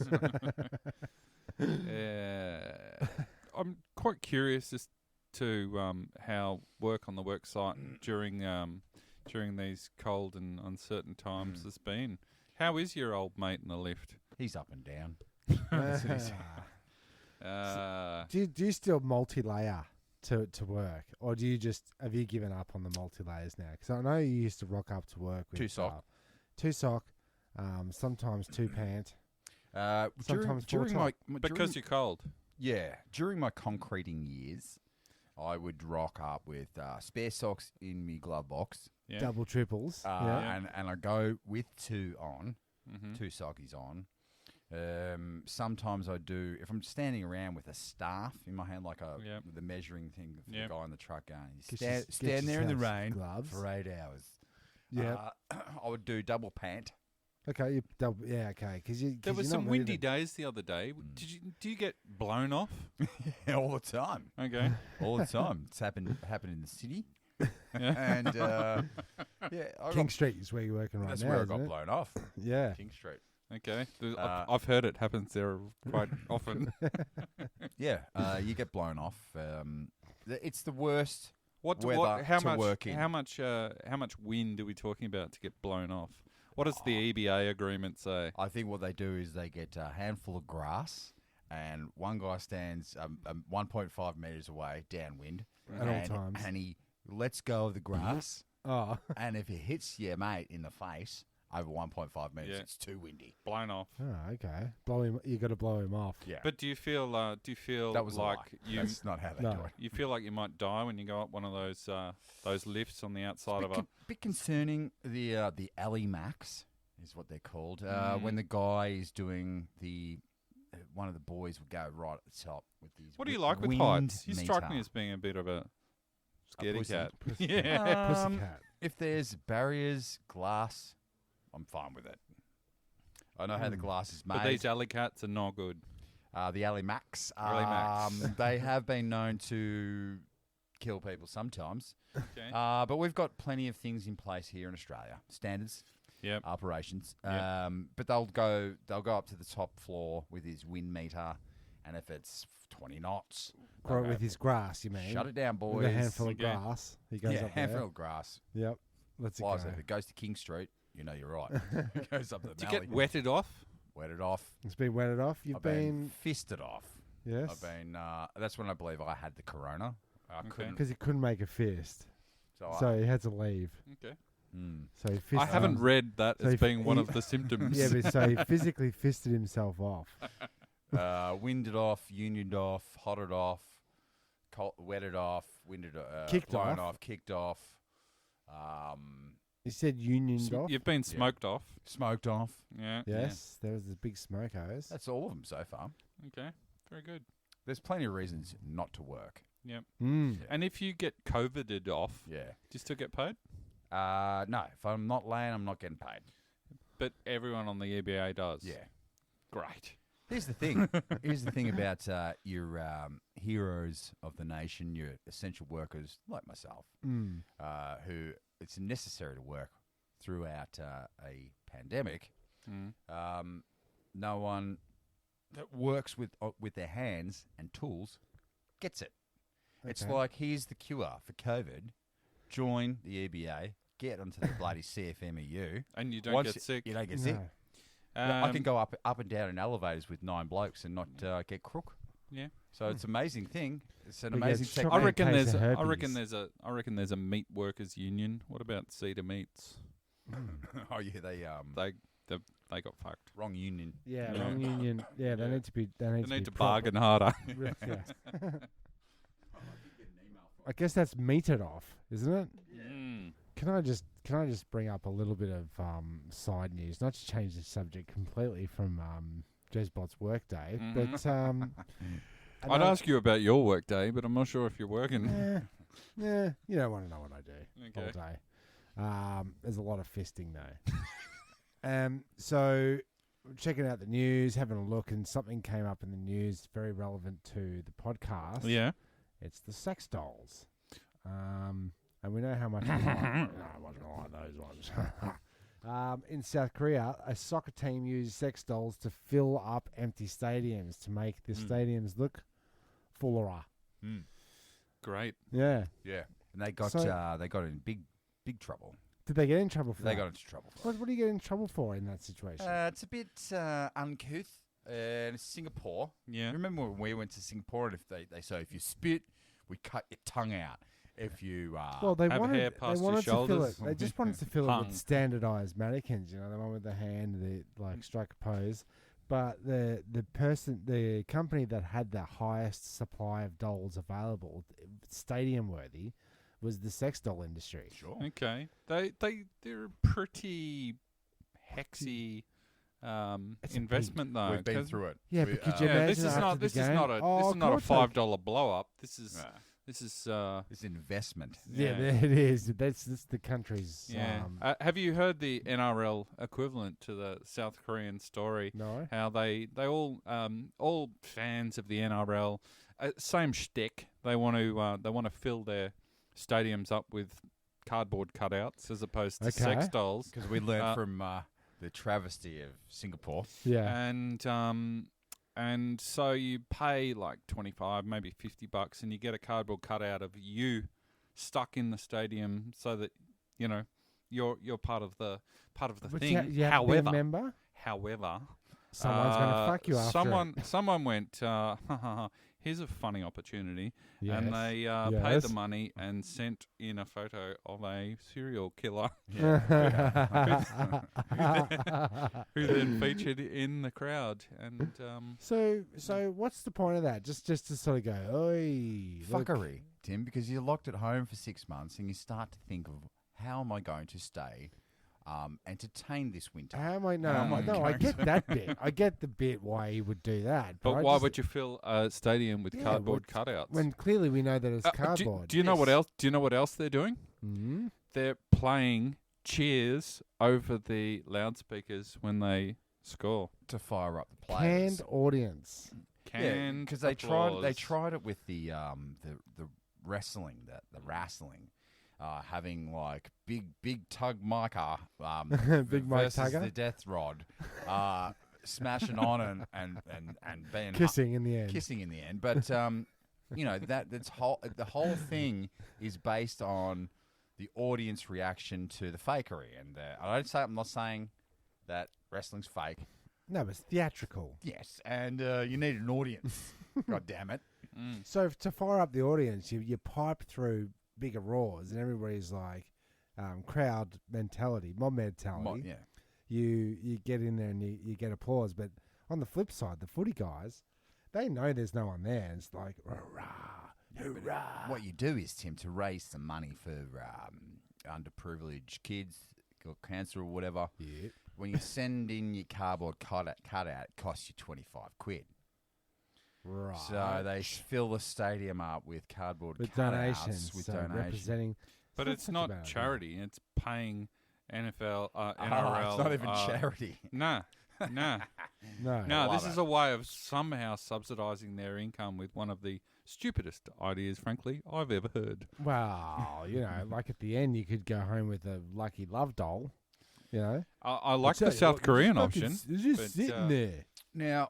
I'm quite curious as to how work on the work site during these cold and uncertain times has been. How is your old mate in the lift? He's up and down. Do you still multi-layer to work, or do you have you given up on the multi-layers now? Because I know you used to rock up to work with 2 sock. 2 sock, sometimes 2 pant. Sometimes during full my Because you're cold. during my concreting years, I would rock up with spare socks in my glove box, Yeah. Double triples. and I go with 2 on, Mm-hmm. 2 sockies on. Sometimes I do if I'm standing around with a staff in my hand, like the measuring thing for the guy in the truck going. Stand there in the rain gloves. for 8 hours. Yeah. I would do double pant. Okay. Okay. Because There were some windy days the other day. Do you get blown off? All the time. Okay. All the time. It's happened in the city. Yeah. And I King Street is where you're working right that's now. where I isn't got it? blown off. Yeah. King Street. Okay. I've heard it happens there quite often. Yeah, you get blown off. It's the worst. How much wind are we talking about to get blown off? What does the EBA agreement say? I think what they do is they get a handful of grass, and one guy stands 1.5 meters away downwind At all times. and he lets go of the grass. Oh, And if it hits your mate in the face over 1.5 meters, Yeah. it's too windy. Blown off. okay. Blow him. You got to blow him off. Yeah, But do you feel that was like That's not how they No. do it. you feel like you might die when you go up one of those lifts on the outside of a Bit concerning. The alley max is what they're called. When the guy is doing one of the boys will go right at the top with these. What do you like with wind heights? You strike me meter. as being a bit of a scaredy pussy. cat. Pussy. Yeah. Pussycat. If there's barriers, glass, I'm fine with it. I know how the glass is made. But these alley cats are not good. The alley max. Alley max. They have been known to kill people sometimes. Okay. But we've got plenty of things in place here in Australia. Standards. Yep. Operations. Yep. But they'll go up to the top floor with his wind meter, and if it's 20 knots, they'll Grow it go, with his grass, you mean? shut it down, boys. With a handful of Okay. grass. He goes Yeah, up handful there. of grass. Yep. Let's it Flies go. if it goes to King Street, you know you're right. It goes up the Do you valley. get wetted off? Wet it off. It's been wetted off. You've I've been been fisted off. yes. I've been. That's when I believe I had the corona. I Okay. couldn't. Because he couldn't make a fist, So, so he had to leave. Okay. So he I fisted haven't read that So as if being one he- of the symptoms. Yeah, but so he physically fisted himself off. winded off, unioned off, hotted off, wetted off, winded, Kicked blown off. kicked off, He said unioned off. You've been smoked off. smoked off. Yeah. Yes, there was the big smoke hose. That's all of them so far. Okay. Very good. There's plenty of reasons not to work. Yep. Mm. And if you get COVIDed off, Yeah. do you still get paid? No, if I'm not laying, I'm not getting paid. But everyone on the EBA does. Yeah. Great. Here's the thing. Here's the thing about your heroes of the nation, your essential workers like myself, Mm. who it's necessary to work throughout a pandemic. Mm. No one that works with their hands and tools gets it. It's Okay. like, here's the cure for COVID. Join the EBA. Get onto the bloody CFMEU. And you don't Once get sick. You don't get sick. No. I can go up and down in elevators with 9 blokes and not get crook. Yeah. So it's an amazing thing. It's an We get amazing shocked. technique. I reckon case there's of I herpes. reckon there's a meat workers union. What about Cedar Meats? Oh yeah, They got fucked. wrong union. Yeah, Yeah. wrong union. Yeah, they Yeah. need to be. They They need, need to, to be bargain harder. Yeah. I guess that's metered off, isn't it? Mm. Can I just bring up a little bit of side news, not to change the subject completely from Jezbot's workday, Mhm. but I'd ask you about your work day, but I'm not sure if you're working. Yeah, you don't want to know what I do all Okay. day. There's a lot of fisting though. So checking out the news, having a look, and something came up in the news very relevant to the podcast. Yeah. It's the sex dolls. And we know how much we like, how much we like those ones. In South Korea, a soccer team used sex dolls to fill up empty stadiums to make the stadiums look fuller. Great. Yeah. Yeah, and they got in big trouble. Did they get in trouble for They that? got into trouble. For What do you get in trouble for in that situation? It's a bit uncouth. In Singapore, Yeah. remember when we went to Singapore, and if they say if you spit, we cut your tongue out. If you well, they have wanted, hair past your to fill shoulders. it. They just wanted to fill it Hung. with standardized mannequins. You know, the one with the hand, the like strike a pose. But the company that had the highest supply of dolls available, stadium worthy, was the sex doll industry. sure, Okay. They're a pretty hexy It's a investment though. we've been 'cause- through it. Yeah, We, but could you Yeah, imagine this is after not the this is game? not a Oh, this is of not a course $5 blow up. This is Nah, this is it's an investment. Yeah, Yeah. it is. That's the country's. yeah. Have you heard the NRL equivalent to the South Korean story? No. How they all fans of the NRL, same shtick. They want to fill their stadiums up with cardboard cutouts as opposed to sex Okay. dolls. Because we learned from the travesty of Singapore. Yeah. And so you pay like 25, maybe $50, and you get a cardboard cutout of you stuck in the stadium, so that you're part of the But thing. you have to be a member? However, Someone's going to fuck you after someone went, here's a funny opportunity. Yes. And they paid the money and sent in a photo of a serial killer who then featured in the crowd. And So what's the point of that? Just to sort of go, oi, look. Fuckery, Tim, because you're locked at home for 6 months and you start to think of, how am I going to stay entertained this winter? How am I? No, How am I no, I going get to- that bit. I get the bit why he would do that. but I why just- would you fill a stadium with Yeah, cardboard well, cutouts? when clearly we know that it's Do- cardboard? Do you know what else? Do you know what else they're doing? Mm-hmm. They're playing cheers over the loudspeakers when they score. To fire up the players. Canned audience. Canned because they applause. tried it with the wrestling, the wrestling, having like big tug Micah, Big Mike versus Tugger? the death rod, smashing on and being Kissing in the end. kissing in the end. But that's the whole thing is based on the audience reaction to the fakery. And I'm not saying that wrestling's fake. No, it's theatrical. Yes, and you need an audience. God damn it. So to fire up the audience, you pipe through bigger roars, and everybody's like crowd mentality, mob mentality. Yeah. You get in there and you get applause. But on the flip side, the footy guys, they know there's no one there. And it's like, hurrah, hurrah. What you do is, Tim, to raise some money for underprivileged kids, got cancer or whatever. Yeah. When you send in your cardboard cutout, it costs you 25 quid. Right. So they fill the stadium up with cardboard with cutouts, donations, with so donations. representing. But it's such a not bad idea. charity. It's paying NFL, NRL. It's not even charity. No. No. No, love this is it. a way of somehow subsidising their income with one of the stupidest ideas, frankly, I've ever heard. Well, like at the end, you could go home with a lucky love doll. I like Tell the you South what, Korean it's fucking option. It's just but, sitting there. Now,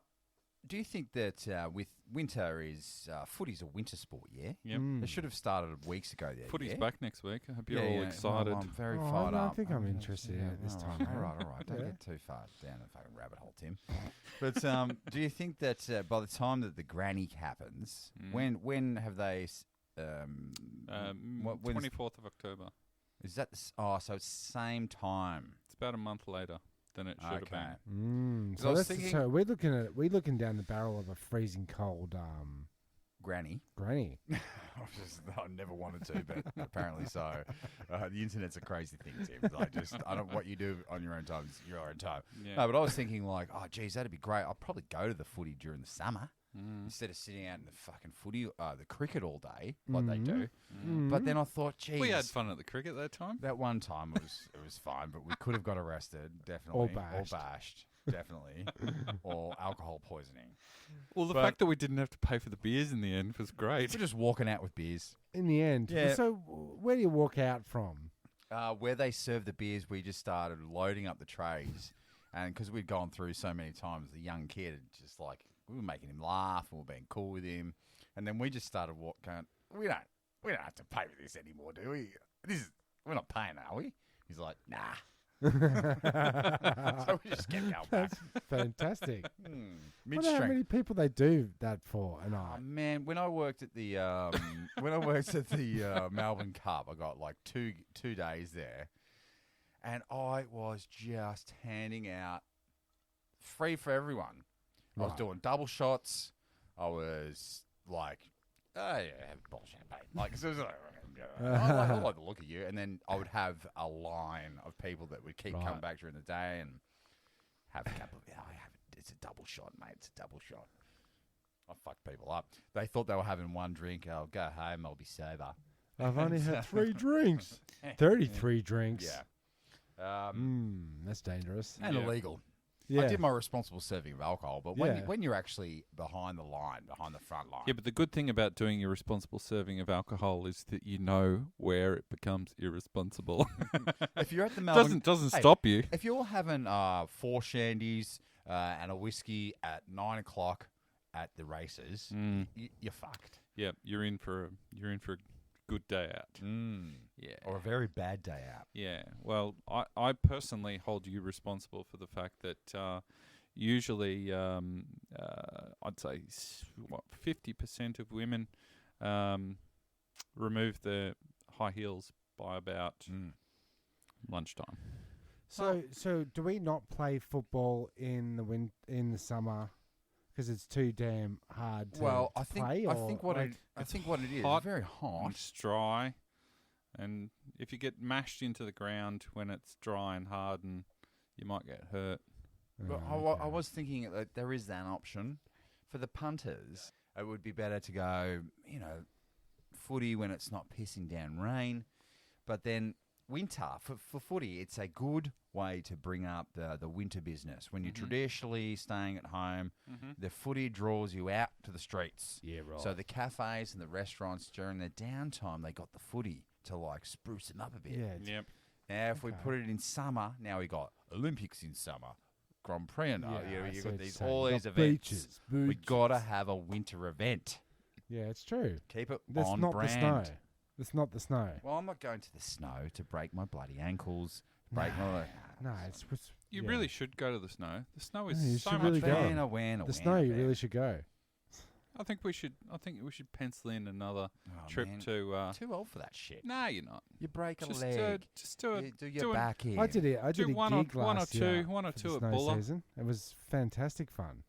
do you think that with winter is footy's a winter sport? Yeah, Yep. they should have started weeks ago. There, Footy's yeah? back next week. I hope you're all excited. Well, I'm very Oh, fired no, I up. think I'm interested in it this time, All man. right. Don't Yeah. get too far down the fucking rabbit hole, Tim. But do you think that by the time that the granny happens, when have they? When's- 24th of October. Is that? So it's same time. It's about a month later than it should have been. I was So we're looking down the barrel of a freezing cold Granny. granny. I never wanted to, but apparently so. The internet's a crazy thing, Tim. I don't what you do on your own time is your own time. Yeah. No, but I was thinking like, oh, geez, that'd be great. I'll probably go to the footy during the summer instead of sitting out in the fucking footy, the cricket all day like they do. But then I thought, geez, We had fun at the cricket that time. that one time it was fine, but we could have got arrested, definitely, Or bashed. definitely, or alcohol poisoning. Well, the But- fact that we didn't have to pay for the beers in the end was great. We're just walking out with beers. In the end. Yeah. So where do you walk out from? Where they serve the beers, we just started loading up the trays, and because we'd gone through so many times, the young kid just like we were making him laugh, and we were being cool with him, and then we just started walking. We don't have to pay for this anymore, do we? We're not paying, are we? He's like, nah. So we just kept going back. Fantastic. I wonder how Mid-strength. many people they do that for a Oh, night. man, when I worked at the Melbourne Cup, I got like two days there, and I was just handing out free for everyone. I was Right. doing double shots. I was like, oh yeah, have a bottle of champagne. Like, so it was like, I like the look of you. And then I would have a line of people that would keep Right. coming back during the day and have a couple of, it's a double shot, mate. It's a double shot. I fucked people up. They thought they were having one drink. I'll go home. I'll be sober. I've only had 3 drinks. 33 drinks. Yeah. That's dangerous. And Yeah. illegal. Yeah. I did my responsible serving of alcohol, but when Yeah. when you're actually behind the line, behind the front line, Yeah, but the good thing about doing your responsible serving of alcohol is that you know where it becomes irresponsible. if you're at the Melbourne, doesn't Hey, stop you. if you're having 4 shandies and a whiskey at 9 o'clock at the races, you're fucked. Yeah, you're in for a good day out. Yeah. Or a very bad day out. Yeah. Well, I personally hold you responsible for the fact that usually I'd say 50% of women remove their high heels by about lunchtime. So do we not play football in the summer because it's too damn hard to play? I think what it is hot, very hot. It's dry, and if you get mashed into the ground when it's dry and hard, and you might get hurt. But I was thinking that there is that option for the punters. It would be better to go, footy when it's not pissing down rain, but then winter for footy, it's a good way to bring up the winter business. When you're traditionally staying at home, the footy draws you out to the streets. Yeah, right. So the cafes and the restaurants during their downtime, they got the footy to like spruce them up a bit. Yeah. Yep. Now, if we put it in summer, now we got Olympics in summer, Grand Prix, and you've got all these events. Beaches. We gotta have a winter event. Yeah, it's true. Keep it That's on not brand. the snow. That's not the snow. Well, I'm not going to the snow to break my bloody ankles. Break my. No, it's You yeah. really should go to the snow. The snow is Yeah, you so should much really fun. go. The snow. You really should go. I think we should pencil in another trip man. to. Too old for that shit. Nah, you're not. You break a Just leg. just do it. You do your back in. I did it. I did a one or- gig one or last two- year one or for two the at snow Bulla. season. It was fantastic fun.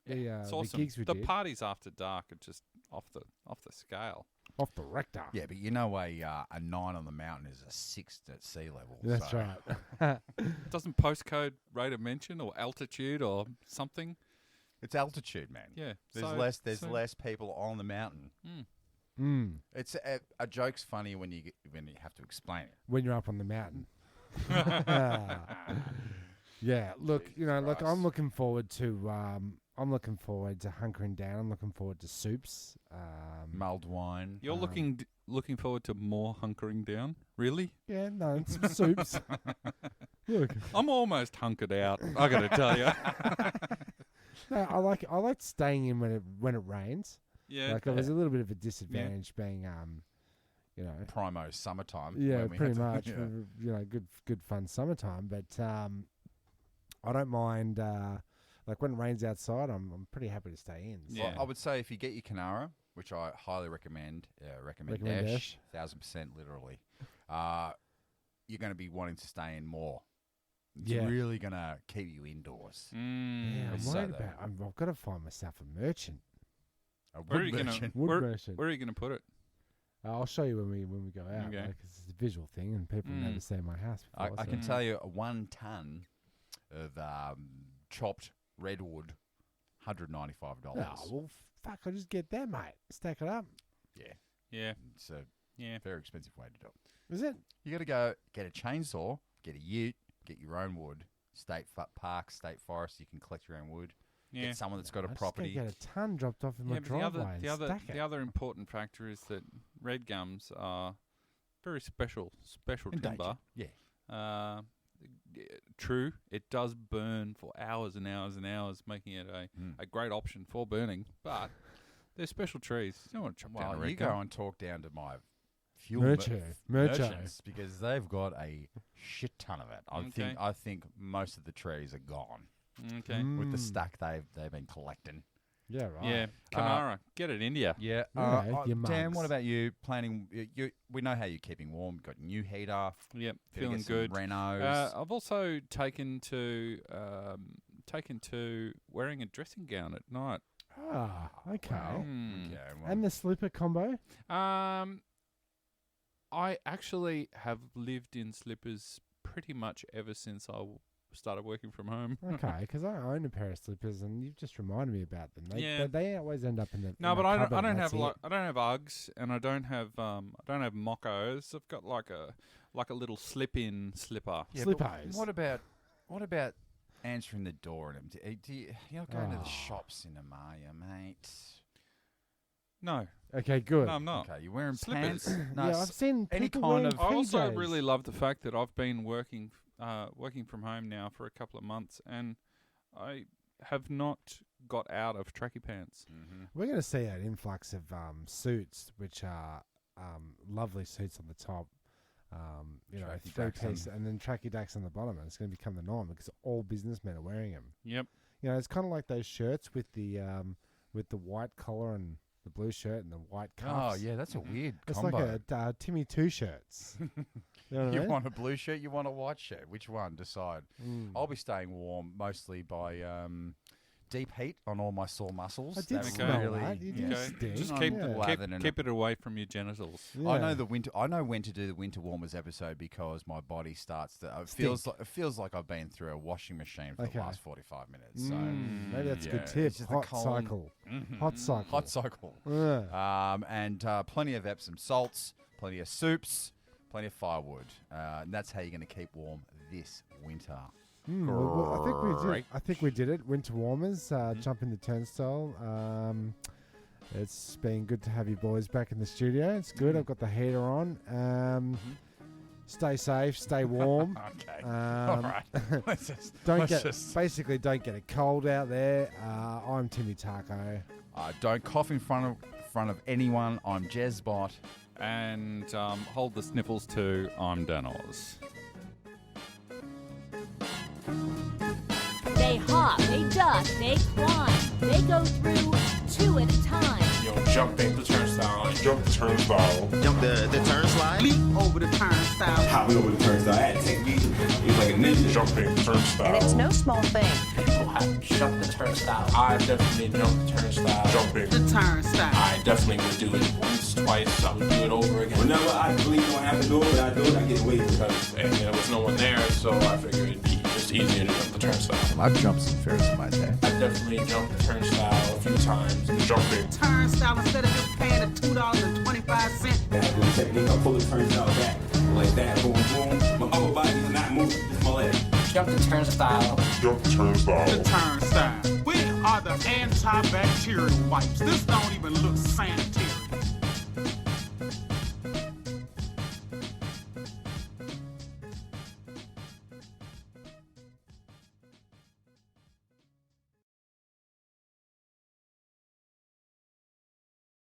It's The awesome. gigs we the did parties after dark are just off the scale. off the rector. Yeah, but a 9 on the mountain is a 6 at sea level. That's so. right. Doesn't postcode rate of mention or altitude or something? It's altitude, man. Yeah. There's less people on the mountain. It's a joke's funny when you have to explain it. When you're up on the mountain. Yeah, look, Jesus I'm looking forward to hunkering down. I'm looking forward to soups. Mulled wine. You're looking forward to more hunkering down? Really? Yeah, no, some soups. Look, I'm almost hunkered out, I got to tell you. no, I like staying in when it rains. Yeah. Like it was a little bit of a disadvantage being Primo summertime. yeah, when we pretty had to- much. yeah. For, good fun summertime. But I don't mind. Like when it rains outside, I'm pretty happy to stay in. So. Yeah. Well, I would say if you get your Canara, which I highly recommend, Recommend dash, 1,000% literally, you're going to be wanting to stay in more. It's Yeah. really going to keep you indoors. Yeah, I'm It's so worried though. about. I've got to find myself a merchant. A Where are wood you gonna- merchant. Wood merchant. Where are you going to put it? I'll show you when we go out. Okay. Because it's a visual thing, and people never see my house I before. can so- tell you 1 ton of chopped redwood, $195. Oh, well, fuck! I'll just get that, mate. Stack it up. Yeah. It's a Yeah. very expensive way to do it. Is it? You got to go get a chainsaw, get a ute, get your own wood. State park, state forest, you can collect your own wood. Yeah. Get someone that's got a I just property. gotta get a ton dropped off in my Yeah, but driveway. the and stack it. other important factor is that red gums are very special Endangered. timber. Yeah. True, it does burn for hours and hours and hours, making it a great option for burning. But they're special trees. You don't want to chop down a Well, red you gum. go and talk down to my fuel Mercho. merchants because they've got a shit ton of it. Okay. I think most of the trees are gone Okay. with the stack they've been collecting. Yeah, right. Yeah, Kamara, get it India. Yeah. Yeah, your Dan, mugs. what about you? Planning? We know how you're keeping warm. You've got a new heater. Yep, Gonna feeling get some good. Renos. I've also taken to wearing a dressing gown at night. Ah, okay. Well, Hmm. okay, well, And the slipper combo? I actually have lived in slippers pretty much ever since I started working from home. Okay, because I own a pair of slippers, and you've just reminded me about them. Yeah. They always end up in the No, in but my I cupboard, don't and have that's it. I don't have Uggs, and I don't have moccos. I've got like a little slip-in slipper. yeah, but slippers. What about answering the door and you're not going to the shops in them, are you, mate? No. Okay, good. No, I'm not. Okay, you're wearing Slippers. pants. No, Yeah, I've seen any people kind wearing of- I also PJs. really love the fact that I've been working from home now for a couple of months, and I have not got out of tracky pants. Mhm. We're going to see an influx of suits, which are lovely suits on the top. Tracky Three dacks piece, and then tracky dacks on the bottom, and it's going to become the norm because all businessmen are wearing them. Yep. It's kind of like those shirts with the white collar and the blue shirt and the white Oh, cuffs. yeah, that's a weird It's combo. like a Timmy Two shirts. You know what I You mean? want a blue shirt, you want a white shirt. Which one? Decide. I'll be staying warm mostly by deep heat on all my sore muscles. I did Okay. smell really, that. You yeah. did Okay. stink. Just I'm keep, lathered in keep it away from your genitals. I Yeah. know the winter. I know when to do the winter warmers episode because my body starts to. It feels like I've been through a washing machine for Okay. the last 45 minutes. So Maybe that's a yeah, good tip. it's just the Hot cold- cycle. Hot cycle. hot cycle. Yeah. And plenty of Epsom salts, plenty of soups, plenty of firewood, and that's how you're going to keep warm this winter. Well, Great. I think we did it. Winter warmers, jump in the turnstile. It's been good to have you boys back in the studio. It's good. I've got the heater on. Stay safe. Stay warm. Okay. All right. Don't get a cold out there. I'm Timmy Taco. Don't cough in front of anyone. I'm Jezbot. And hold the sniffles too. I'm Danoz. They hop, they duck, they climb. They go through two at a time. Jumping the turnstile. Jump the turnstile. Jump the turnstile. Leap over the turnstile. Hopping over the turnstile. I had to take me. It was like a ninja. Jumping turnstile. And it's no small thing. People have jumped the turnstile. I definitely jumped the turnstile. Jumping. The turnstile. I definitely would do it once, twice. I would do it over again. Whenever I believe I have to do it, I do it. I get away because there was no one there, so I figured it'd be just easier to jump the turnstile. I've jumped some ferrets in my day. I definitely jumped the turnstile a few times. Jumping. Turnstile, instead of just paying the $2.25. I do the technique. I pull the turnstile back like that. Boom, boom. My upper body is not moving. Just my leg. Jump the turnstile. Jump the turnstile. The turnstile. We are the antibacterial wipes. This don't even look sanitary.